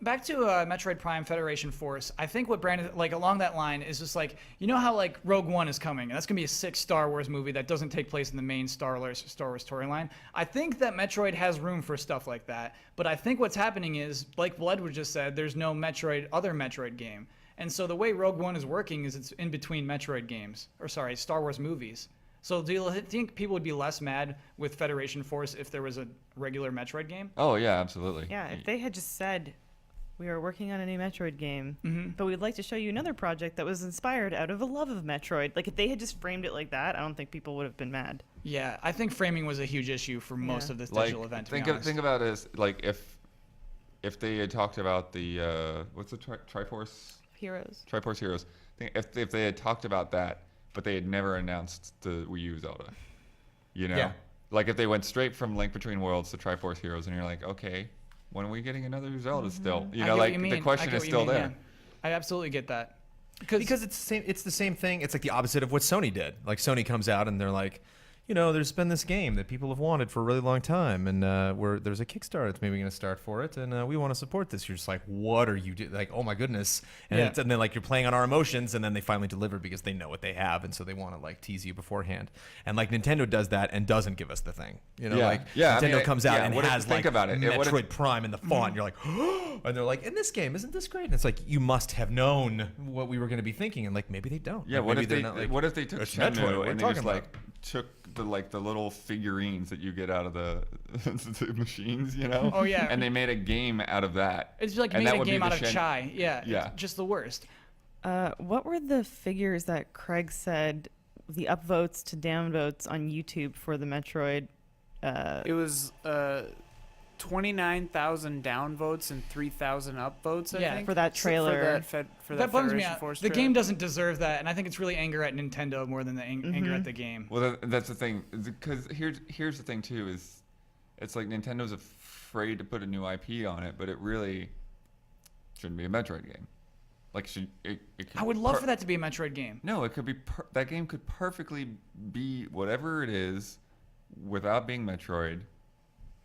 back to Metroid Prime Federation Force. I think what Brandon like along that line is just like how like Rogue One is coming, and that's gonna be a 6 Star Wars movie that doesn't take place in the main Star Wars storyline. I think that Metroid has room for stuff like that, but I think what's happening is like Bloodwood just said, there's no other Metroid game, and so the way Rogue One is working is it's in between Metroid games Star Wars movies. So do you think people would be less mad with Federation Force if there was a regular Metroid game? Oh yeah, absolutely. Yeah, if they had just said, we are working on a new Metroid game, but we'd like to show you another project that was inspired out of a love of Metroid. Like, if they had just framed it like that, I don't think people would have been mad. Yeah, I think framing was a huge issue for most of this digital event. To be honest. Think about it as like if they had talked about the what's the Triforce Heroes. Heroes. If they had talked about that, but they had never announced the Wii U Zelda. Yeah. Like if they went straight from Link Between Worlds to Triforce Heroes, and you're like, okay, when are we getting another Zelda still? I get what like you mean. the I question get is what you still mean, there. yeah. I absolutely get that. Because it's the same thing. It's like the opposite of what Sony did. Like Sony comes out and they're like, there's been this game that people have wanted for a really long time, and there's a Kickstarter that's maybe going to start for it, and we want to support this. You're just like, what are you doing? Like, oh my goodness. And, Yeah. and then like you're playing on our emotions, and then they finally deliver because they know what they have, and so they want to like tease you beforehand. And like Nintendo does that and doesn't give us the thing. Like Yeah, I Nintendo mean, comes out yeah, and what if- has think like about it. What if- Metroid Prime in the font. And you're like, and they're like, in this game, isn't this great? And it's like, you must have known what we were going to be thinking, and like maybe they don't. Yeah, Like, what maybe if they're they not, like, what if they took "It's Metroid, what are Shenmue you and they just talking like about?" took the little figurines that you get out of the, the machines, Oh, yeah. and they made a game out of that. It's like And made that a would be game the out of Shen- chai. Yeah, Yeah. It's just the worst. What were the figures that Craig said, the upvotes to downvotes on YouTube for the Metroid? It was 29,000 downvotes and 3,000 upvotes. I Yeah, think for that trailer. For That that bums me Federation out. Force The trailer. game doesn't deserve that, and I think it's really anger at Nintendo more than the anger at the game. Well, that's the thing. Because here's the thing too is, it's like Nintendo's afraid to put a new IP on it, but it really shouldn't be a Metroid game. Like it could I would love for that to be a Metroid game. No, it could be that game could perfectly be whatever it is, without being Metroid.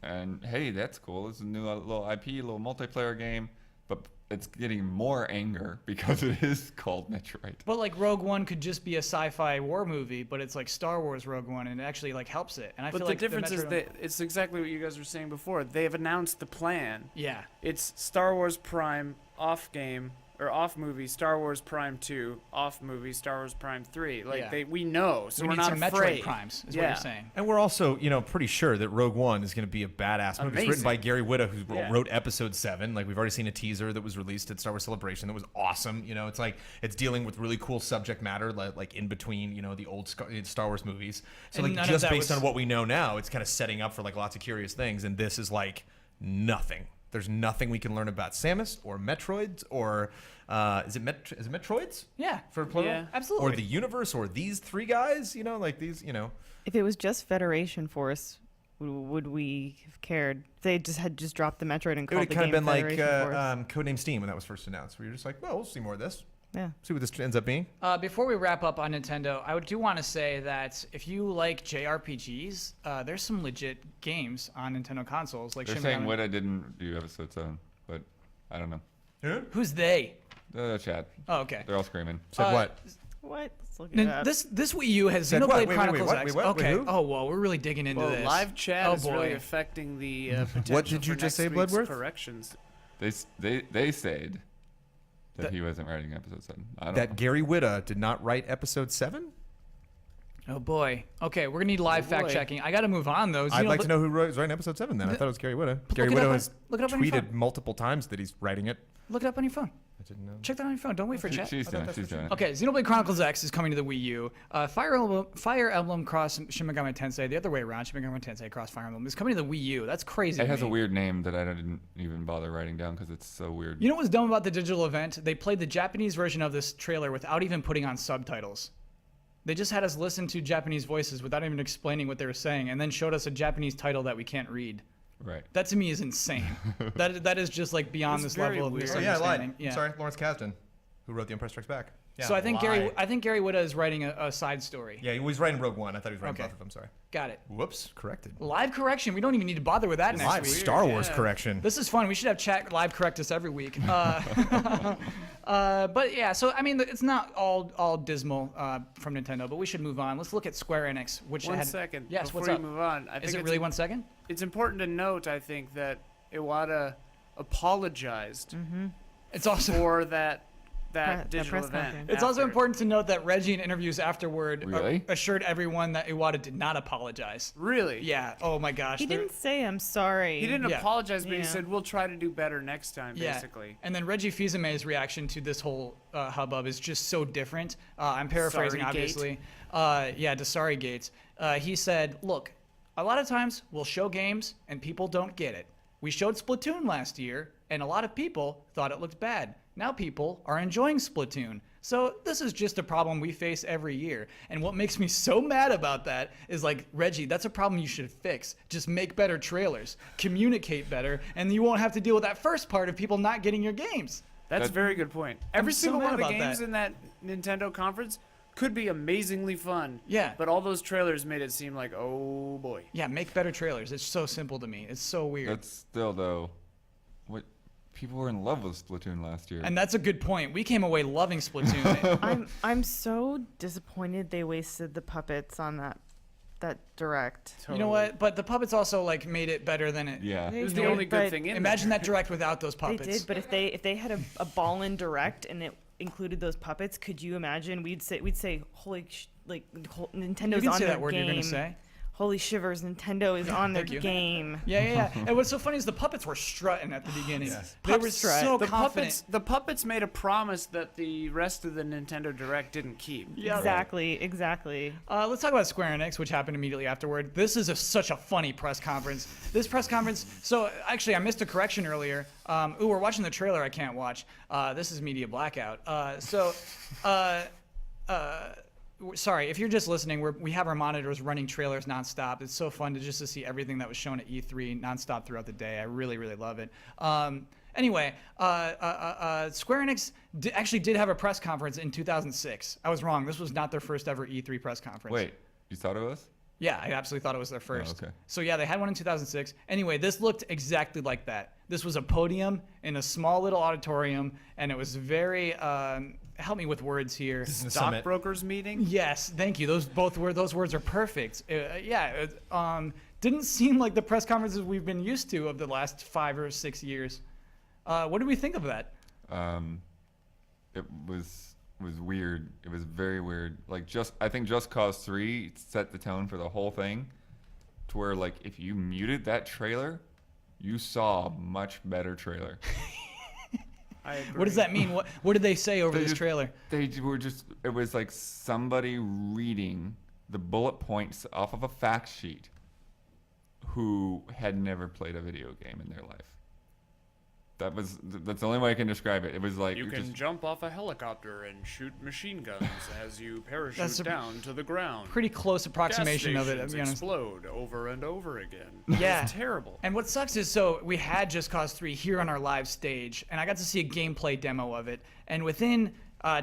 And hey, that's cool. It's a new little IP, a little multiplayer game, but it's getting more anger because it is called Metroid. But like Rogue One could just be a sci-fi war movie, but it's like Star Wars Rogue One, and it actually like helps it. And I But feel the like difference is Metroid- that it's exactly what you guys were saying before. They have announced the plan. yeah, It's Star Wars Prime off game or off movie, Star Wars Prime 2 off movie, Star Wars Prime 3. Like Yeah. we know, so we we're need not some afraid. Metroid Primes, is what Yeah. you're saying. And we're also, pretty sure that Rogue One is going to be a badass movie. It's written Amazing. by Gary Whitta, who Yeah. wrote Episode 7. Like, we've already seen a teaser that was released at Star Wars Celebration that was awesome. It's like, it's dealing with really cool subject matter, like in between, the old Star Wars movies. So, And like, none of just that based was- on what we know now, it's kind of setting up for, like, lots of curious things. And this is, like, nothing. There's nothing we can learn about Samus or Metroids or is it Metroids Yeah, for plural? Yeah. absolutely. Or the universe or these three guys, you know, like these, you know. If it was just Federation Force, would we have cared? If they just dropped the Metroid and It called would the have kind game of been like Federation Force. Codename Steam when that was first announced. Where you're just like, well, we'll see more of this. Yeah. See what this ends up being. Before we wrap up on Nintendo, I do want to say that if you like JRPGs, there's some legit games on Nintendo consoles. Like They're Shin saying Megami- Weta didn't do episode 7, but I don't know. Who's they? The chat. Oh, okay. They're all screaming. Said what? What? Let's look it up. This Wii U has Said Xenoblade what? Wait, Chronicles what? X. Wait, what? Wait, Okay. who? Oh, whoa, we're really digging into Well, this. live chat Oh, is really boy. affecting the potential What did you for just next say, week's Bloodworth? corrections. They said that That- he wasn't writing episode 7. I don't That know. Gary Whitta did not write episode 7? Oh boy. Okay, we're gonna need live Oh, fact boy. checking. I gotta move on though. I'd like to know who was writing episode 7 then. I thought it was Gary Whitta. Gary it Whitta up has look it up on your tweeted phone. multiple times that he's writing it. Look it up on your phone. I didn't know. Check that on your phone. Don't wait for chat. She's I thought doing it. that's She's what you- doing it. Okay, Xenoblade Chronicles X is coming to the Wii U. Fire Emblem Cross Shin Megami Tensei, the other way around, Shin Megami Tensei Cross Fire Emblem, is coming to the Wii U. That's crazy. It to has a me. weird name that I didn't even bother writing down because it's so weird. You know what's dumb about the digital event? They played the Japanese version of this trailer without even putting on subtitles. They just had us listen to Japanese voices without even explaining what they were saying, and then showed us a Japanese title that we can't read. Right. That to me is insane. that is just like beyond That's this level very of weird. Oh, yeah, I lied. misunderstanding. I'm sorry. Lawrence Kasdan, who wrote The Empire Strikes Back. Yeah, So I think lie. Gary Whitta is writing a side story. Yeah, he was writing Rogue One. I thought he was writing Okay. both of them. Sorry. Got it. Whoops. Corrected. Live correction. We don't even need to bother with that next Live week. Star Wars yeah. correction. This is fun. We should have chat live correct us every week. But yeah, so I mean, it's not all dismal from Nintendo, but we should move on. Let's look at Square Enix, which One had. second. Yes, before what's you up? move on, I Is think it it's, really 1 second? it's important to note, I think, that Iwata apologized It's also. for that That digital press event. conference. It's also after. important to note that Reggie in interviews afterward Really? assured everyone that Iwata did not apologize. Really? Yeah. Oh my gosh. He there- didn't say I'm sorry. He didn't Yeah. apologize, but he Yeah. said, we'll try to do better next time, Yeah. basically. And then Reggie Fils-Aimé's reaction to this whole hubbub is just so different. I'm paraphrasing, Sorry, Gate. obviously. Yeah, to Sorry Gates. He said, look, a lot of times we'll show games and people don't get it. We showed Splatoon last year, and a lot of people thought it looked bad. Now people are enjoying Splatoon. So this is just a problem we face every year. And what makes me so mad about that is like, Reggie, that's a problem you should fix. Just make better trailers, communicate better, and you won't have to deal with that first part of people not getting your games. That's a That- very good point. Every so single mad one of the about games that. in that Nintendo conference could be amazingly fun. Yeah. But all those trailers made it seem like, oh boy. Yeah, make better trailers. It's so simple to me. It's so weird. That's still though, what people were in love with Splatoon last year. And that's a good point. We came away loving Splatoon. I'm so disappointed they wasted the puppets on that direct. You know what? But the puppets also like made it better than it. yeah. It was the did, only good but thing in Imagine there. that direct without those They puppets. did, but if they had a ball in direct and it included those puppets, could you imagine? We'd say holy Nintendo's you can on say their that word game. you're gonna say. Holy shivers, Nintendo is on their Thank you. game. Yeah. And what's so funny is the puppets were strutting at the beginning. They Pup were strut. so the confident. puppets made a promise that the rest of the Nintendo Direct didn't keep. Yeah. Exactly. Let's talk about Square Enix, which happened immediately afterward. This is such a funny press conference. This press conference. So actually, I missed a correction earlier. We're watching the trailer. I can't watch. This is media blackout. Sorry, if you're just listening, we have our monitors running trailers nonstop. It's so fun to see everything that was shown at E3 nonstop throughout the day. I really, really love it. Anyway, Square Enix actually did have a press conference in 2006. I was wrong. This was not their first ever E3 press conference. Wait, you thought it was? Yeah, I absolutely thought it was their first. okay. So yeah, they had one in 2006. Anyway, this looked exactly like that. This was a podium in a small little auditorium, and it was very. Help me with words here. This is the summit. Stockbrokers meeting? Yes, thank you. Those words are perfect. Didn't seem like the press conferences we've been used to of the last 5 or 6 years. What do we think of that? It was weird. It was very weird. Like I think Just Cause 3 set the tone for the whole thing, to where like if you muted that trailer, you saw a much better trailer. I agree. What does that mean? What did they say over They this just- trailer? They were just. It was like somebody reading the bullet points off of a fact sheet, who had never played a video game in their life. That's the only way I can describe it. It was like You it can just- jump off a helicopter and shoot machine guns as you That's parachute a down to the ground. Pretty close approximation Gas of it, to stations be honest. explode over and over again. Yeah. It's terrible. And what sucks is, so we had Just Cause 3 here on our live stage, and I got to see a gameplay demo of it. And within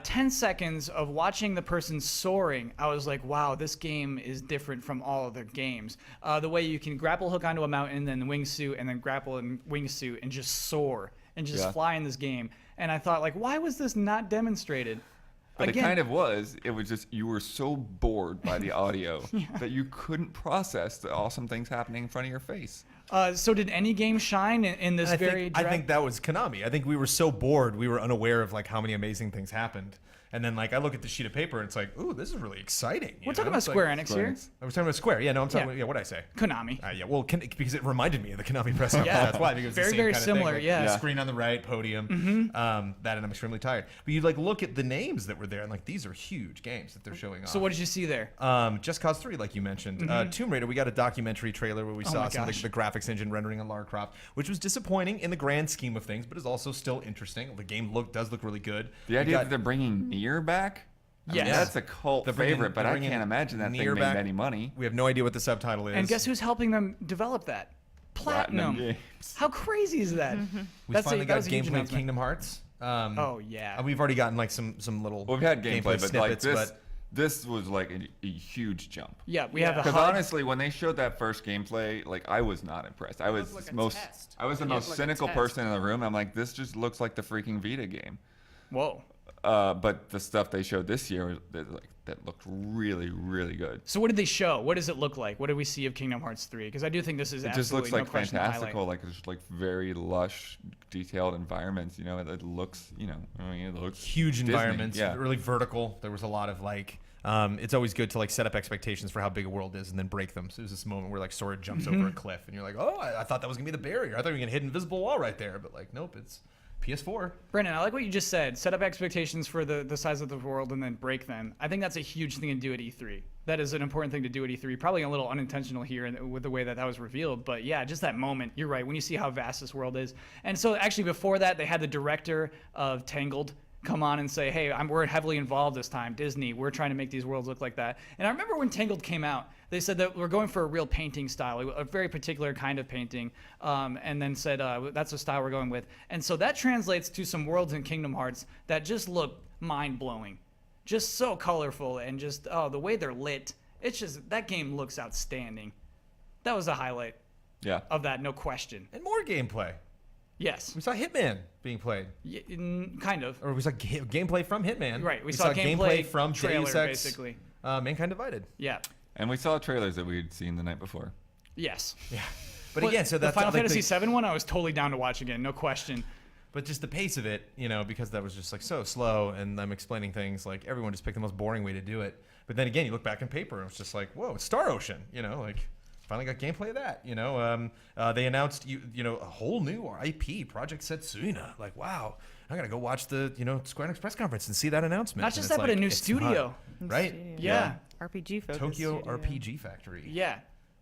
10 seconds of watching the person soaring, I was like, wow, this game is different from all other games. The way you can grapple hook onto a mountain, then wingsuit, and then grapple and wingsuit, and just soar, and just Yeah. fly in this game. And I thought, like, why was this not demonstrated? But Again, it kind of was. It was just you were so bored by the audio that you couldn't process the awesome things happening in front of your face. so did any game shine in this I very think, I think that was Konami. I think we were so bored, we were unaware of like how many amazing things happened. And then like I look at the sheet of paper and it's like, ooh, this is really exciting. We're talking about It's like- Square Enix Square here. Enix. I was talking about Square. Yeah, no, I'm talking. Yeah. Yeah, what did I say? Konami. Yeah, well, because it reminded me of the Konami press conference. Yeah. That's why. Because it's the Very, same very kind of similar, Thing, like, yeah. Yeah. Screen on the right, podium. That, and I'm extremely tired. But you like look at the names that were there, and like these are huge games that they're showing off. So what did you see there? Just Cause 3, like you mentioned. Tomb Raider, we got a documentary trailer where we Oh saw my some of gosh. the graphics engine rendering on Lara Croft, which was disappointing in the grand scheme of things, but is also still interesting. The game does look really good. The We idea got- that they're bringing Nier back. I mean, Yes. that's a cult They're bringing- favorite, but they're I bringing can't imagine that Nier thing back. made any money. We have no idea what the subtitle is. And guess who's helping them develop that? Platinum. Games. How crazy is that? We That's finally that got was a huge gameplay of announcement. Kingdom Hearts. Oh yeah. We've already gotten like some little. Well, we've had gameplay, but like snippets, this, but this was like a huge jump. Yeah, we have a Because HUD. honestly, when they showed that first gameplay, like I was not impressed. I was like a most, test. I was the It most looked like a cynical test. person in the room. I'm like, this just looks like the freaking Vita game. Whoa. But the stuff they showed this year, that looked really, really good. So what did they show? What does it look like? What did we see of Kingdom Hearts 3? Because I do think this is It just absolutely looks like no question the highlight. fantastical, like it's like very lush, detailed environments. You know, it looks, I mean, it looks huge Disney, environments, yeah. really vertical. There was a lot of like. It's always good to like set up expectations for how big a world is and then break them. So there's this moment where like Sora jumps over a cliff and you're like, oh, I thought that was gonna be the barrier. I thought you were gonna hit an invisible wall right there, but like, nope, it's PS4. Brendan, I like what you just said. Set up expectations for the size of the world and then break them. I think that's a huge thing to do at E3. That is an important thing to do at E3. Probably a little unintentional here with the way that was revealed. But yeah, just that moment. You're right. When you see how vast this world is. And so actually before that, they had the director of Tangled come on and say, hey, we're heavily involved this time. Disney, we're trying to make these worlds look like that. And I remember when Tangled came out, they said that we're going for a real painting style, a very particular kind of painting, and then said that's the style we're going with. And so that translates to some worlds in Kingdom Hearts that just look mind-blowing. Just so colorful and just, the way they're lit. It's just, that game looks outstanding. That was the highlight yeah. of that, no question. And more gameplay. Yes, We saw Hitman being played, kind of. or we saw gameplay from Hitman. Right, we saw gameplay from trailer, Deus Ex, basically. Mankind Divided. Yeah. And we saw trailers that we'd seen the night before. Yes. Yeah, but Well, again, so that's the Final like Fantasy VII one. I was totally down to watch again, no question. But just the pace of it, because that was just like so slow, and I'm explaining things like everyone just picked the most boring way to do it. But then again, you look back on paper, and it's just like, whoa, it's Star Ocean, like finally got gameplay of that. They announced a whole new IP, Project Setsuna. Like, wow, I gotta go watch the Square Enix press conference and see that announcement. Not And just it's that, but a like, new it's studio. fun, right? Yeah. RPG focused. Tokyo studio. RPG Factory. Yeah.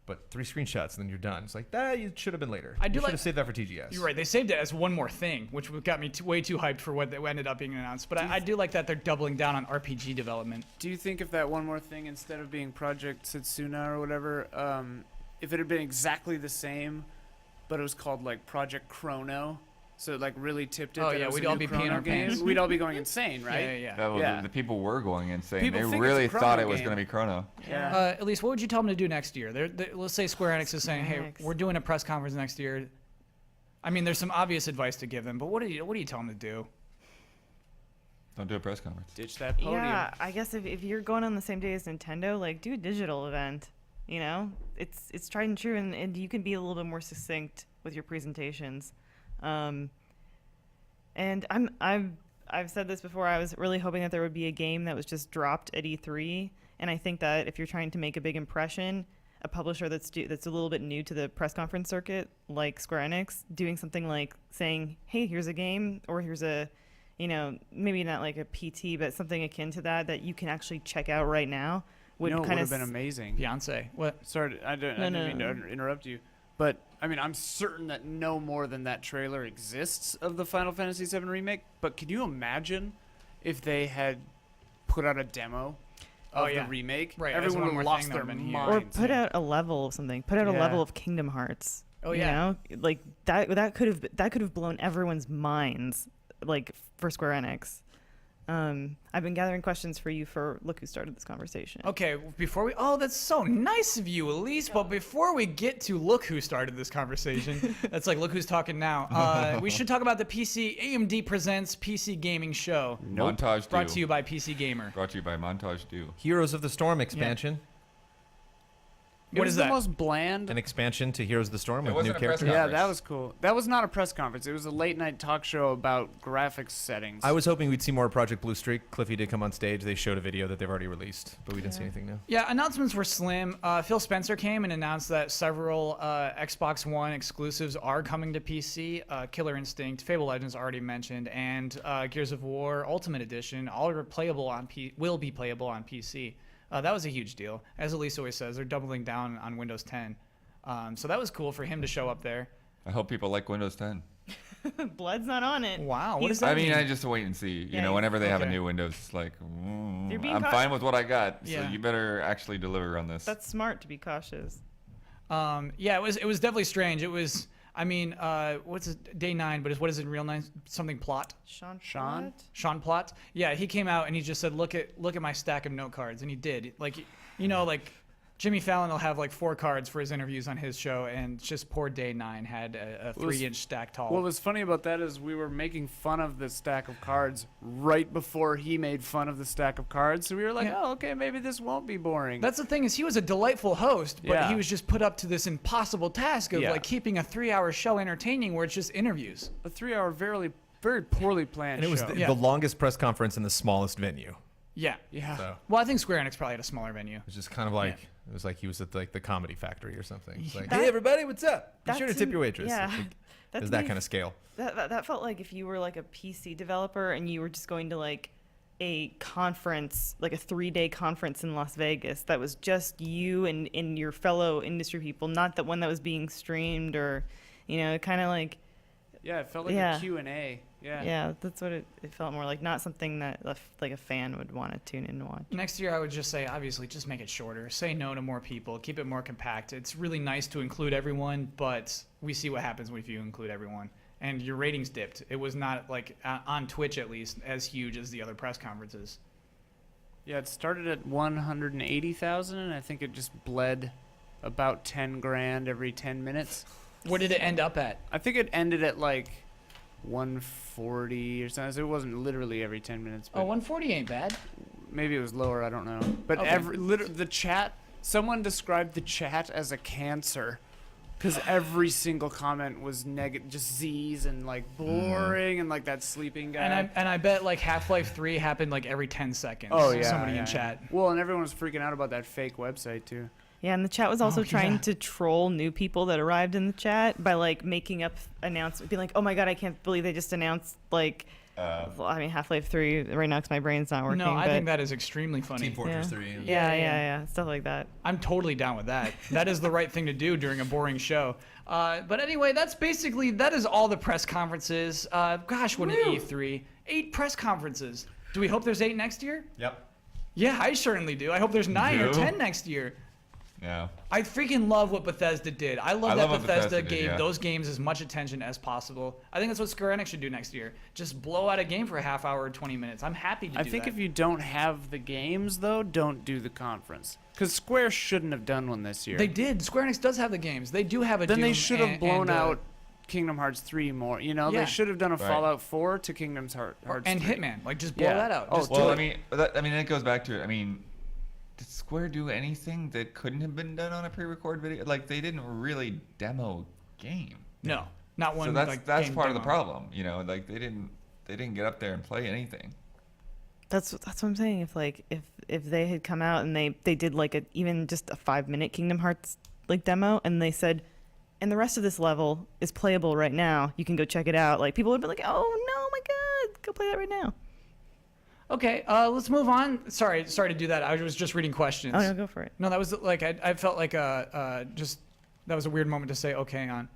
But 3 screenshots, and then you're done. It's like that. You should have been later. I do you should like- have saved that for TGS. You're right. They saved it as one more thing, which got me way too hyped for what ended up being announced. But I do like that they're doubling down on RPG development. Do you think if that one more thing, instead of being Project Setsuna or whatever, if it had been exactly the same, but it was called like Project Chrono, so it like really tipped it? Oh, that yeah, it was we'd a all new be peeing Chrono our game, pants. we'd all be going insane, Yeah, right? yeah, yeah. That was, Yeah. The people were going insane. People They think it's a really Chrono thought it was game. going to be Chrono. Yeah. Elise, what would you tell them to do next year? Let's say Square Enix is saying, "Hey, Enix. we're doing a press conference next year." I mean, there's some obvious advice to give them, but what do you tell them to do? Don't do a press conference. Ditch that podium. Yeah, I guess if you're going on the same day as Nintendo, like do a digital event. It's tried and true, and you can be a little bit more succinct with your presentations. And I've said this before. I was really hoping that there would be a game that was just dropped at E3, and I think that if you're trying to make a big impression, a publisher that's a little bit new to the press conference circuit, like Square Enix, doing something like saying, "Hey, here's a game," or "Here's a," maybe not like a PT, but something akin to that you can actually check out right now, would It would kind have of been amazing. Beyonce, what? Sorry, I didn't mean to interrupt you. But I mean, I'm certain that no more than that trailer exists of the Final Fantasy VII remake. But could you imagine if they had put out a demo of the remake? Right, as Everyone one would more have lost thing that their would've been minds. here. Or put out a level of something. Put out a Yeah. level of Kingdom Hearts. Oh, You yeah. know? Like that could have blown everyone's minds, like for Square Enix. I've been gathering questions for you for Look Who Started This Conversation. Okay, before we... Oh, that's so nice of you, Elise. But before we get to Look Who Started This Conversation, that's like, look who's talking now. We should talk about the AMD Presents PC Gaming Show. Montage Brought Dew. to you by PC Gamer. Brought to you by Montage Dew. Heroes of the Storm expansion. What It is was that? the most bland. An expansion to Heroes of the Storm It with new wasn't a press characters. Yeah, conference. that was cool. That was not a press conference. It was a late night talk show about graphics settings. I was hoping we'd see more Project Blue Streak. Cliffy did come on stage. They showed a video that they've already released, but we didn't see anything new. Yeah, announcements were slim. Phil Spencer came and announced that several Xbox One exclusives are coming to PC. Killer Instinct, Fable Legends already mentioned, and Gears of War Ultimate Edition all are playable on will be playable on PC. That was a huge deal. As Elise always says, they're doubling down on Windows 10. So that was cool for him to show up there. I hope people like Windows 10. Blood's not on it. Wow, what He's- does that I mean, mean? I just wait and see. You Yeah, know, whenever they have a okay. new Windows, it's like, You're being I'm fine with what I got. So Yeah. you better actually deliver on this. That's smart to be cautious. Yeah, it was definitely strange. It was, I mean, what's it, day 9, but what is it in real 9? Something plot? Sean? Sean? Sean Plott. Yeah, he came out and he just said, "Look at my stack of note cards," and he did. Like, you know, like Jimmy Fallon will have like 4 cards for his interviews on his show, and just poor Day 9 had a was- 3-inch stack tall. What was funny about that is we were making fun of the stack of cards right before he made fun of the stack of cards. So we were like, Yeah. oh, okay, maybe this won't be boring. That's the thing, is he was a delightful host, but Yeah. he was just put up to this impossible task of Yeah. like keeping a 3-hour show entertaining, where it's just interviews. a 3-hour, very poorly planned And it was show. the, Yeah. the longest press conference in the smallest venue. Yeah. yeah. So Well, I think Square Enix probably had a smaller venue. it was just kind of like it was like he was at like the Comedy Factory or something. It's like, That- hey everybody, what's up? Be that sure to to tip me- your waitress. yeah. It's like, That it's to that me kind of scale. That felt like if you were like a PC developer and you were just going to like a conference, like a 3-day conference in Las Vegas that was just you and your fellow industry people, not that one that was being streamed or, you know, kind of like, Yeah, it felt like Yeah. a Q&A. Yeah. yeah, that's what it felt more like. Not something that like a fan would want to tune in and watch. Next year, I would just say, obviously, just make it shorter. Say no to more people. Keep it more compact. It's really nice to include everyone, but we see what happens if you include everyone. And your ratings dipped. It was not, like, on Twitch at least, as huge as the other press conferences. Yeah, it started at 180,000, and I think it just bled about 10 grand every 10 minutes. What did it end up at? I think it ended at like 140 or something. So it wasn't literally every 10 minutes, but Oh, 140 ain't bad. maybe it was lower. I don't know. But Okay. the chat. Someone described the chat as a cancer, because every single comment was just Z's and like boring and like that sleeping guy. And I bet, like, Half-Life 3 happened, like, every 10 seconds. oh yeah, Somebody yeah, in yeah. chat. Well, and everyone was freaking out about that fake website too. Yeah, and the chat was also Oh, trying yeah. to troll new people that arrived in the chat by like making up announcements, being like, "Oh my god, I can't believe they just announced like, I mean, Half-Life 3 right now because my brain's not working." No, I but think that is extremely funny. Team Fortress Yeah. 3. yeah, stuff like that. I'm totally down with that. That is the right thing to do during a boring show. But anyway, that is all the press conferences. Gosh, what an E3. 8 press conferences. Do we hope there's 8 next year? Yep. Yeah, I certainly do. I hope there's 9 or do? 10 next year. Yeah. I freaking love what Bethesda did. I love I that love what Bethesda Bethesda did, gave yeah. those games as much attention as possible. I think that's what Square Enix should do next year. Just blow out a game for a half hour or 20 minutes. I'm happy to do I think that. if you don't have the games though, don't do the conference. Because Square shouldn't have done one this year. They did. Square Enix does have the games. They do have a then Doom they should have and- blown and, out Kingdom Hearts 3 more. You know, Yeah. they should have done a Right. Fallout 4 to Kingdom Hearts and 3. Hitman. Like, just blow Yeah. that out. Oh, Just Well, do I it. mean, it goes back to it. I mean, did Square do anything that couldn't have been done on a pre-record video? Like, they didn't really demo game. No, not one. So that's like, that's game part of the demo. problem. You know, like they didn't get up there and play anything. That's what I'm saying. If they had come out and they did like even just a 5-minute Kingdom Hearts like demo and they said, and the rest of this level is playable right now. You can go check it out. Like people would be like, oh no, my god, go play that right now. Okay, let's move on. Sorry to do that. I was just reading questions. Oh no, go for it. No, that was like I felt like just That was a weird moment to say okay on.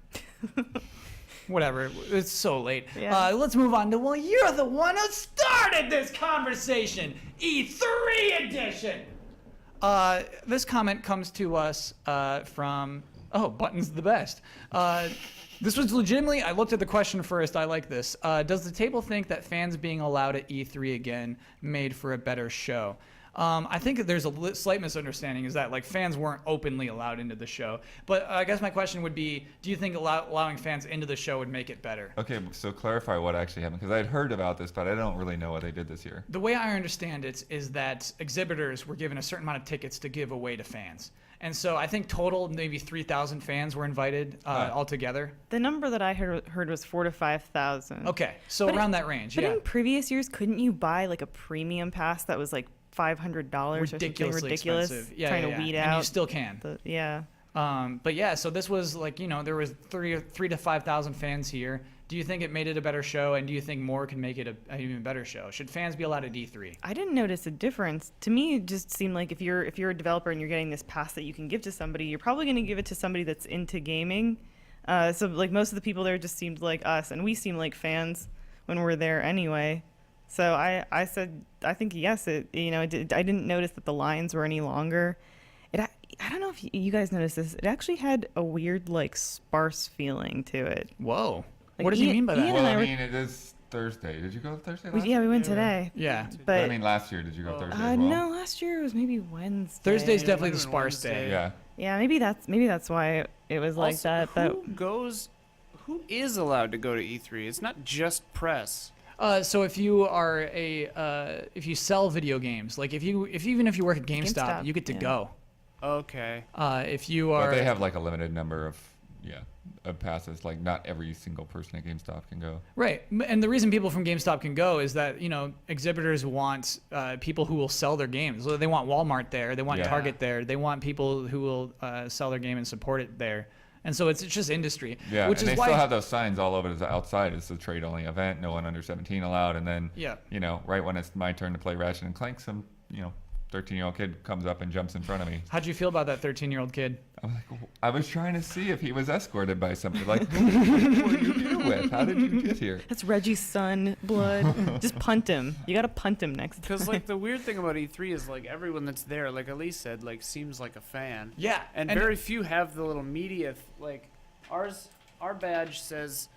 Whatever. It's so late. Yeah. Let's move on to, well, you're the one who started this conversation. E3 edition. This comment comes to us from, Button's the best. This was legitimately, I looked at the question first. I like this. Does the table think that fans being allowed at E3 again made for a better show? I think that there's a slight misunderstanding is that like fans weren't openly allowed into the show. But I guess my question would be, do you think allowing fans into the show would make it better? Okay, so clarify what actually happened, because I'd heard about this, but I don't really know what they did this year. The way I understand it is that exhibitors were given a certain amount of tickets to give away to fans. And so I think total maybe 3,000 fans were invited altogether. The number that I heard was 4,000 to 5,000. Okay, so around that range, But yeah. in previous years, couldn't you buy like a premium pass that was like $500 or something Ridiculously ridiculous? expensive. Yeah, trying yeah, to weed and out. you still can. Yeah. But yeah, so this was like, there was 3 to 5,000 fans here. Do you think it made it a better show, and do you think more can make it an even better show? Should fans be allowed at E3? I didn't notice a difference. To me, it just seemed like if you're a developer and you're getting this pass that you can give to somebody, you're probably going to give it to somebody that's into gaming. So like most of the people there just seemed like us, and we seem like fans when we're there anyway. So I said I think yes. I didn't notice that the lines were any longer. I don't know if you guys noticed this. It actually had a weird like sparse feeling to it. Whoa. Like, What does he Ian- mean by that? Ian- Well, and I I were- mean, it is Thursday. Did you go Thursday We last went Yeah, today. Yeah. But I mean, last year, did you go Thursday as well? no, last year it was maybe Wednesday. Thursday's Yeah, definitely the Wednesday. sparse day. Yeah. Yeah, maybe that's why it was like Also, that. But who is allowed to go to E3? It's not just press. So if you are if you sell video games, like even if you work at GameStop, GameStop, you get to yeah. go. Okay. If you But are, they have like a limited number of passes. Like not every single person at GameStop can go. right, and the reason people from GameStop can go is that exhibitors want people who will sell their games. So they want Walmart there, they want Yeah. Target there, they want people who will sell their game and support it there. And so it's just industry. Yeah, which and is they why still have those signs all over the outside. It's a trade-only event. No one under 17 allowed. And then, Yeah. right when it's my turn to play Ratchet and Clank, some 13-year-old kid comes up and jumps in front of me. How'd you feel about that 13-year-old kid? I'm like, I was trying to see if he was escorted by somebody. Like, who are you here with? How did you get here? that's Reggie's son, blood. Just punt him. You gotta punt him next time. Because like the weird thing about E3 is like everyone that's there, like Elise said, like seems like a fan. Yeah, And very few have the little media like our badge says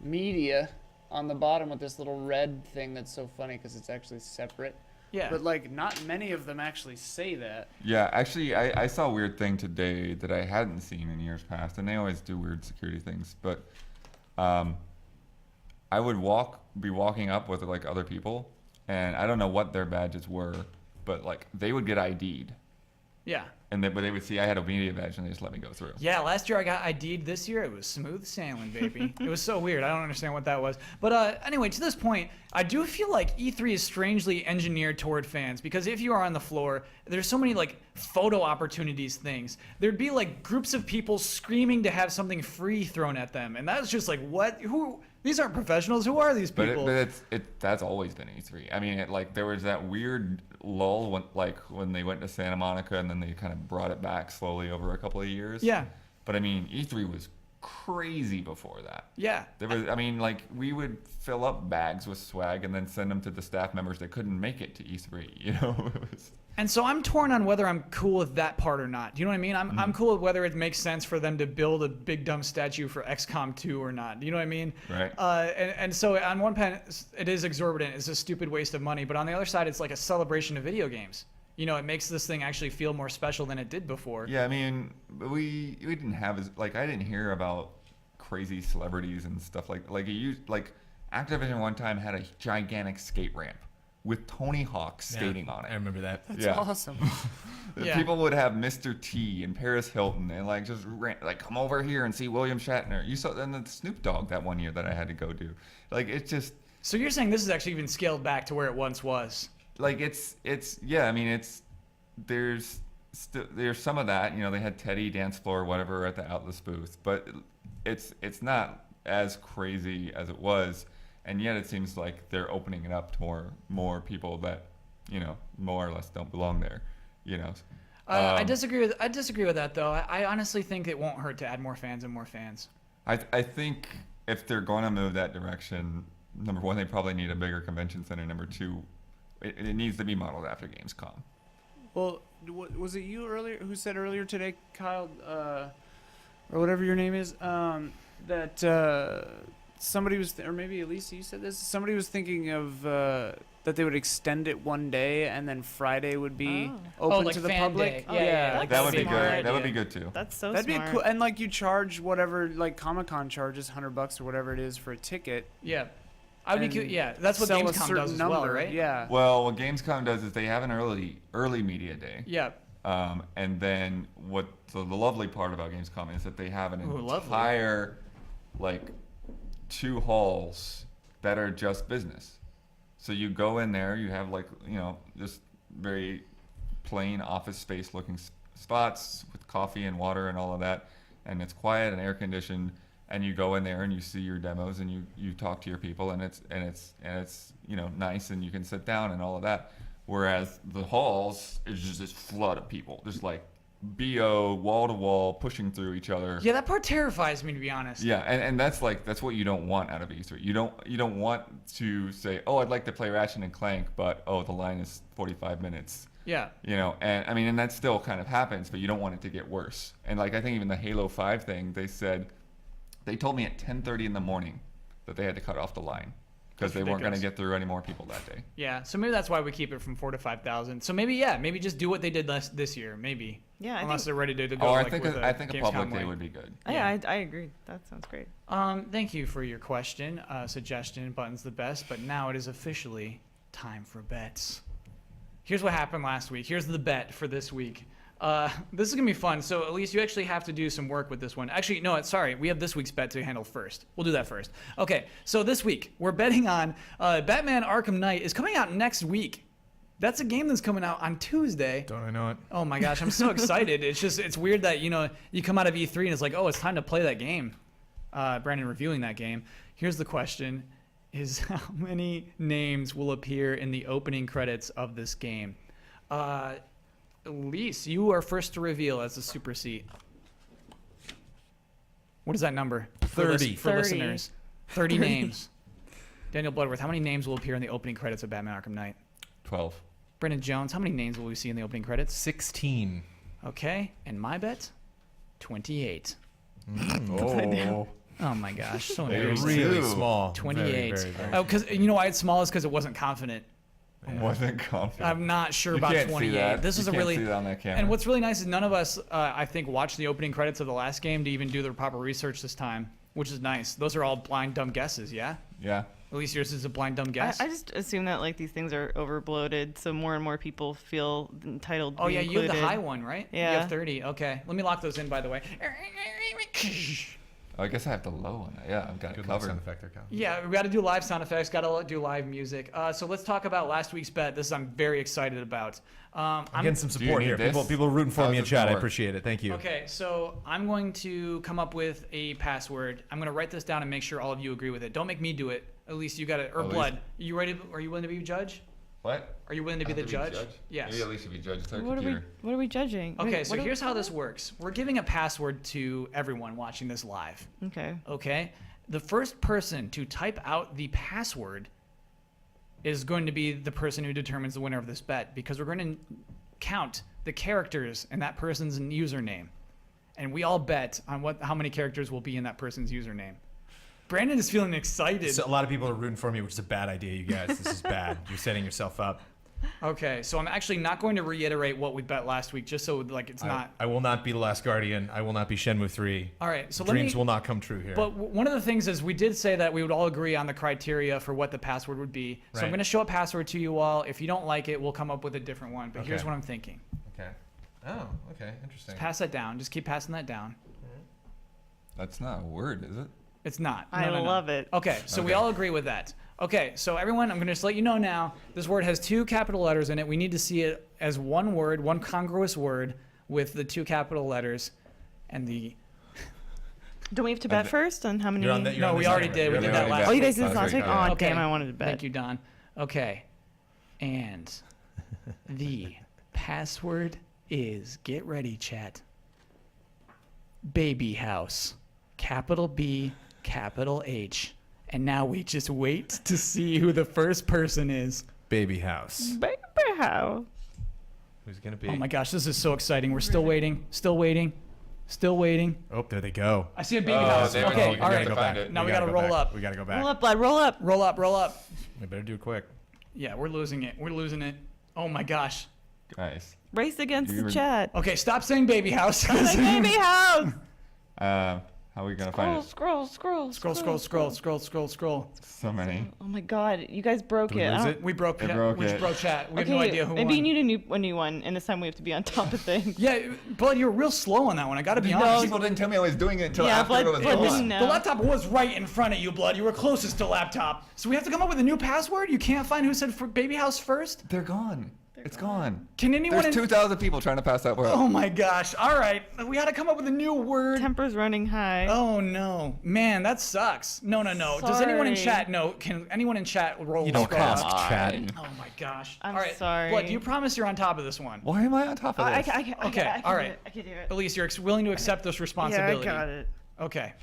media on the bottom with this little red thing that's so funny because it's actually separate. yeah. But like not many of them actually say that. Yeah, actually, I saw a weird thing today that I hadn't seen in years past, and they always do weird security things. But I would be walking up with like other people, and I don't know what their badges were, but like they would get ID'd, yeah. but they would see I had a media badge, and they just let me go through. Yeah, last year I got ID'd. This year it was smooth sailing, baby. It was so weird. I don't understand what that was. But anyway, to this point, I do feel like E3 is strangely engineered toward fans because if you are on the floor, there's so many like photo opportunities things. There'd be like groups of people screaming to have something free thrown at them, and that's just like what? Who? These aren't professionals. Who are these But, people? that's always been E3. I mean, there was that weird lull when they went to Santa Monica, and then they kind of brought it back slowly over a couple of years. Yeah. But I mean, E3 was crazy before that. Yeah. There was, I mean, like we would fill up bags with swag and then send them to the staff members that couldn't make it to E3. It was. And so I'm torn on whether I'm cool with that part or not. Do you know what I mean? I'm cool with whether it makes sense for them to build a big dumb statue for XCOM 2 or not. Do you know what I mean? Right. And so on one hand, it is exorbitant. It's a stupid waste of money. But on the other side, it's like a celebration of video games. It makes this thing actually feel more special than it did before. Yeah, I mean, we didn't have I didn't hear about crazy celebrities and stuff like Activision one time had a gigantic skate ramp with Tony Hawk skating on it. I remember that. That's Yeah. awesome. Yeah. People would have Mr. T and Paris Hilton and just come over here and see William Shatner. You saw then the Snoop Dogg that one year that I had to go do. It's just So you're saying this is actually even scaled back to where it once was? yeah. I mean there's some of that. They had Teddy dance floor whatever at the Atlas booth, but it's not as crazy as it was. And yet it seems like they're opening it up to more people that, more or less don't belong there, I disagree with that though. I honestly think it won't hurt to add more fans and more fans. I think if they're going to move that direction, number one, they probably need a bigger convention center. Number two, it needs to be modeled after Gamescom. Well, was it you earlier who said earlier today, Kyle, or whatever your name is, that somebody was, or maybe Elise, you said this. Somebody was thinking of that they would extend it one day, and then Friday would be open like to the fan public. day. Yeah. Like, That would that's be a smart good. That would idea. be good too. That's so That'd smart. be cool. And like you charge whatever, like Comic-Con charges $100 or whatever it is for a ticket. Yeah. I would be And cute. Yeah, that's what sell a Gamescom does certain as number. well, right? Yeah. Well, what Gamescom does is they have an early media day. Yeah. And then what the lovely part about Gamescom is that they have an Ooh, lovely. entire, like, 2 halls that are just business. So you go in there, you have like, just very plain office space looking spots with coffee and water and all of that. And it's quiet and air conditioned. And you go in there and you see your demos and you talk to your people and it's nice and you can sit down and all of that. Whereas the halls is just this flood of people, just like BO wall to wall pushing through each other. Yeah, that part terrifies me, to be honest. Yeah, and that's what you don't want out of E3. You don't want to say, oh, I'd like to play Ratchet and Clank, but the line is 45 minutes. Yeah. And I mean, and that still kind of happens, but you don't want it to get worse. And like I think even the Halo 5 thing, they told me at 10:30 in the morning that they had to cut off the line because That's they weren't going to ridiculous. get through any more people that day. Yeah. So maybe that's why we keep it from 4,000 to 5,000. So maybe just do what they did this year. Maybe. Yeah, I Unless think, they're ready to go. Oh, like, I think with I think a Gamescom public day way. would be good. I agree. That sounds great. Thank you for your question, suggestion. Button's the best, but now it is officially time for bets. Here's what happened last week. Here's the bet for this week. This is gonna be fun. So Elise, you actually have to do some work with this one. Actually, no, sorry. We have this week's bet to handle first. We'll do that first. Okay. So this week we're betting on Batman: Arkham Knight is coming out next week. That's a game that's coming out on Tuesday. Don't I know it? Oh my gosh, I'm so excited. It's weird that you come out of E3 and it's like, oh, it's time to play that game. Brandon reviewing that game. Here's the question: is how many names will appear in the opening credits of this game? Elise, you are first to reveal as the super seat. What is that number? 30. For 30. listeners. 30 names. Daniel Bloodworth, how many names will appear in the opening credits of Batman: Arkham Knight? 12. Brendan Jones, how many names will we see in the opening credits? 16. Okay, and my bet, 28. Oh, Oh my gosh, so Hey, embarrassing. really Two. small. 28. Very, very Oh, because you know why it's small is because it wasn't confident. Wasn't confident. I'm not sure You about can't see 28. that. This You is a can't really see that on that camera. and what's really nice is none of us, I think, watched the opening credits of the last game to even do the proper research this time, which is nice. Those are all blind dumb guesses, yeah. Yeah. At least yours is a blind dumb guess. I just assume that like these things are over bloated, so more and more people feel entitled. To Oh be yeah, you have the included. high one, right? You Yeah. have 30. Okay, let me lock those in. By the way. I guess I have the low one. Yeah, I've got it Good covered. sound effect there, Kyle. Yeah, we got to do live sound effects. Got to do live music. So let's talk about last week's bet. This I'm very excited about. I'm getting some you support need here. this? People rooting for How's me in this chat. gonna I work? appreciate it. Thank you. Okay, so I'm going to come up with a password. I'm going to write this down and make sure all of you agree with it. Don't make me do it. At least you got it. Or Elise. Blood. You ready? Are you willing to be judge? What? Are you willing to be I the have judge? Yes. Maybe at least be judge. It's our What computer. are we judging? Okay, Wait, so what here's how this works. We're giving a password to everyone watching this live. Okay. Okay? The first person to type out the password is going to be the person who determines the winner of this bet because we're going to count the characters in that person's username. And we all bet on how many characters will be in that person's username. Brandon is feeling excited. So a lot of people are rooting for me, which is a bad idea, you guys. This is bad. You're setting yourself up. Okay, so I'm actually not going to reiterate what we bet last week just so like it's not. I will not be the Last Guardian. I will not be Shenmue 3. All right, so Dreams will not come true here. But one of the things is we did say that we would all agree on the criteria for what the password would be. So I'm Right. going to show a password to you all. If you don't like it, we'll come up with a different one. But here's Okay. what I'm thinking. Okay. Oh, okay. Interesting. Pass that down. Just keep passing that down. That's not a word, is it? It's not. I love it. Okay, so we Okay. all agree with that. Okay, so everyone, I'm going to just let you know now. This word has 2 capital letters in it. We need to see it as one word, one congruous word with the 2 capital letters and the. Don't we have to bet th- first on how many? You're on that. You're No, on we this already one. did. We You're did on that one. last Oh, you week. guys did this last week? Oh, Okay. damn, I wanted to bet. Thank you, Don. Okay. And the password is, get ready, chat, Baby House. Capital B, capital H. And now we just wait to see who the first person is. Baby House. Baby house. Who's gonna be? Oh my gosh, this is so exciting. We're still waiting, still waiting, still waiting. Oh, there they go. I see a baby Oh, house. there we go. Okay, We all gotta right. go back. Now we gotta roll up. We gotta go back. Roll up, blood. Roll up. Roll up, roll up. We better do it quick. Yeah, we're losing it. We're losing it. Oh my gosh. Guys. Race against You the were- chat. Okay, stop saying baby house. Like baby house. How are we gonna find it? Scroll. Scroll, scroll. So many. Oh my god, you guys broke Did we it. I lose don't- it? We broke It it. broke We just it. broke chat. We have Okay, no idea who maybe won. you need a new one, and this time we have to be on top of things. Yeah, Blood, you were real slow on that one. I gotta be honest. People didn't tell me I was doing it until Yeah, after Blood- it was Blood gone. didn't know. The laptop was right in front of you, Blood. You were closest to laptop. So we have to come up with a new password? You can't find who said for baby house first? They're gone. It's gone. Can anyone... There's 2,000 people trying to pass that word. Oh my gosh. All right. We gotta come up with a new word. Temper's running high. Oh no. Man, that sucks. No. Does anyone in Sorry. chat know? Can anyone in chat roll You the don't scroll ask up? chat. Oh my gosh. I'm All right. sorry. Blood, do you promise you're on top of this one? Why am I on top of I this? can Okay, all right. Do it. I can do it. Elise, you're willing to accept this responsibility. Yeah, I got it. Okay.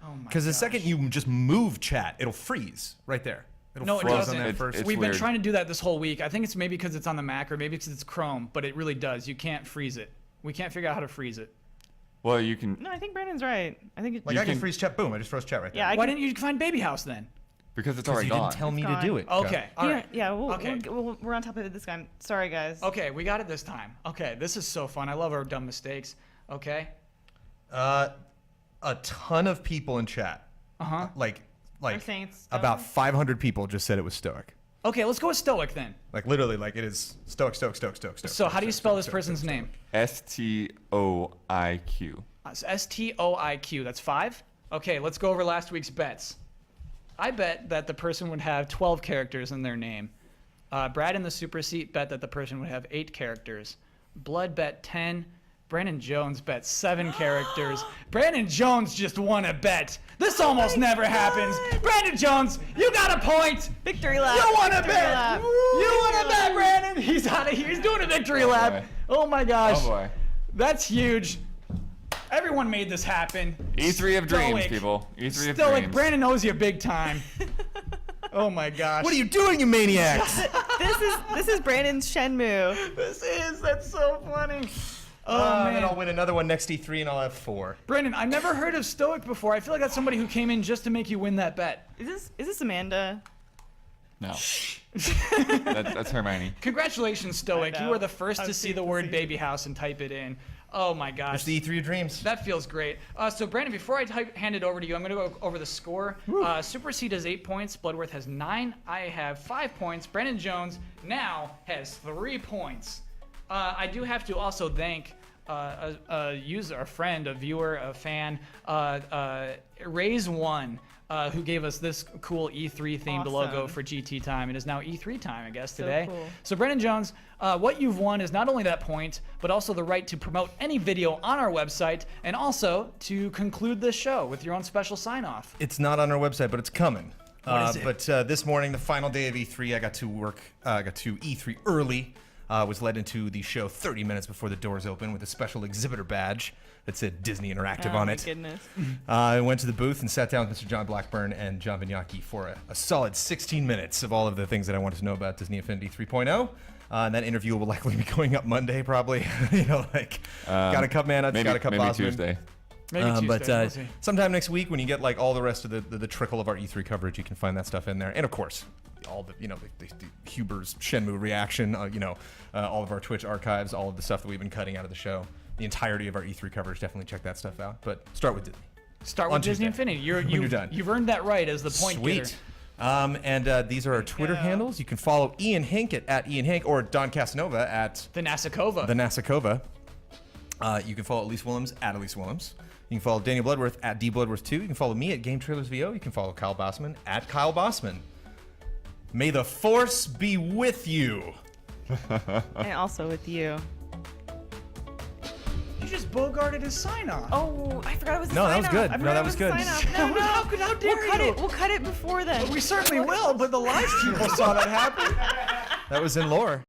Oh my Because the gosh. second you just move chat, it'll freeze right there. It'll No, it freeze doesn't. on that It's- first. it's We've been weird. trying to do that this whole week. I think it's maybe because it's on the Mac or maybe because it's Chrome, but it really does. You can't freeze it. We can't figure out how to freeze it. Well, you can, No, I think Brandon's right. I think it, Like You I can can- freeze chat. Boom! I just froze chat right there. yeah, I Why can, didn't you find Baby House then? because it's Because already you gone. didn't tell me to gone. do it. Okay. All right. Yeah, Okay. we're on top of it this time. Sorry, guys. Okay, we got it this time. Okay, this is so fun. I love our dumb mistakes. Okay. A ton of people in chat. Uh-huh. Like saying it's Stoic? about 500 people just said it was Stoic. Okay, let's go with Stoic then. Like literally, like it is Stoic. So how do you spell this person's name? STOIQ. STOIQ. That's 5? Okay, let's go over last week's bets. I bet that the person would have 12 characters in their name. Brad in the Super Seat bet that the person would have 8 characters. Blood bet 10. Brandon Jones bet 7 characters. Brandon Jones just won a bet. This almost never happens. Brandon Jones, you got a point. Victory lap. You won a Victory bet. lap. You won a bet, Brandon. He's out of here. He's doing a victory Oh, lap. boy. Oh my gosh. Oh boy. That's huge. Everyone made this happen. E3 of dreams, Stoic. people. E3 of Stoic. dreams. Brandon knows you big time. Oh my gosh. What are you doing, you maniacs? This is Brandon's Shenmue. That's so funny. Oh And then man. I'll win another one next E3, and I'll have 4. Brandon, I never heard of Stoic before. I feel like that's somebody who came in just to make you win that bet. Is this Amanda? No. That's Hermione. Congratulations, Stoic. I You know. were the first I to was see pleased the to word see baby house and type it in. Oh my gosh. It's the E3 of dreams. That feels great. So, Brandon, before I hand it over to you, I'm going to go over the score. Super Seed has 8 points. Bloodworth has 9. I have 5 points. Brandon Jones now has 3 points. I do have to also thank a user, a friend, a viewer, a fan, Raise1, who gave us this cool E3 themed logo Awesome. for GT time. It is now E3 time, I guess, So today. cool. So, Brennan Jones, what you've won is not only that point, but also the right to promote any video on our website and also to conclude this show with your own special sign off. It's not on our website, but it's coming. What is it? But this morning, the final day of E3, I got to work. Got to E3 early. Was led into the show 30 minutes before the doors open with a special exhibitor badge that said Disney Interactive Oh on my it. goodness. I went to the booth and sat down with Mr. John Blackburn and John Vignacchi for a solid 16 minutes of all of the things that I wanted to know about Disney Infinity 3.0. And that interview will likely be going up Monday, probably. Got a cup man, Maybe, got a cup maybe Bosman. Tuesday. Maybe Tuesday. But we'll see. sometime next week, when you get like all the rest of the trickle of our E3 coverage, you can find that stuff in there. And of course, all the the Huber's Shenmue reaction, all of our Twitch archives, all of the stuff that we've been cutting out of the show, the entirety of our E3 coverage. Definitely check that stuff out. But start with Disney. Start on with Disney Tuesday, Infinity. when you're done. You've earned that right as the point Sweet. getter. And these are our Twitter handles. You can follow Ian Hink at Ian Hink or Don Casanova at The Nasakova. the Nasakova. You can follow Elise Willems at Elise Willems. You can follow Daniel Bloodworth at DBloodworth2. You can follow me at Game Trailers VO. You can follow Kyle Bossman at Kyle Bossman. May the force be with you. And also with you. You just bogarted his sign off. Oh, I forgot it was the No, that was sign-off. good. I No, forgot that it was the good. sign-off. No, no. How dare you? We'll cut it before then. We certainly will, but the live people saw that happen. That was in lore.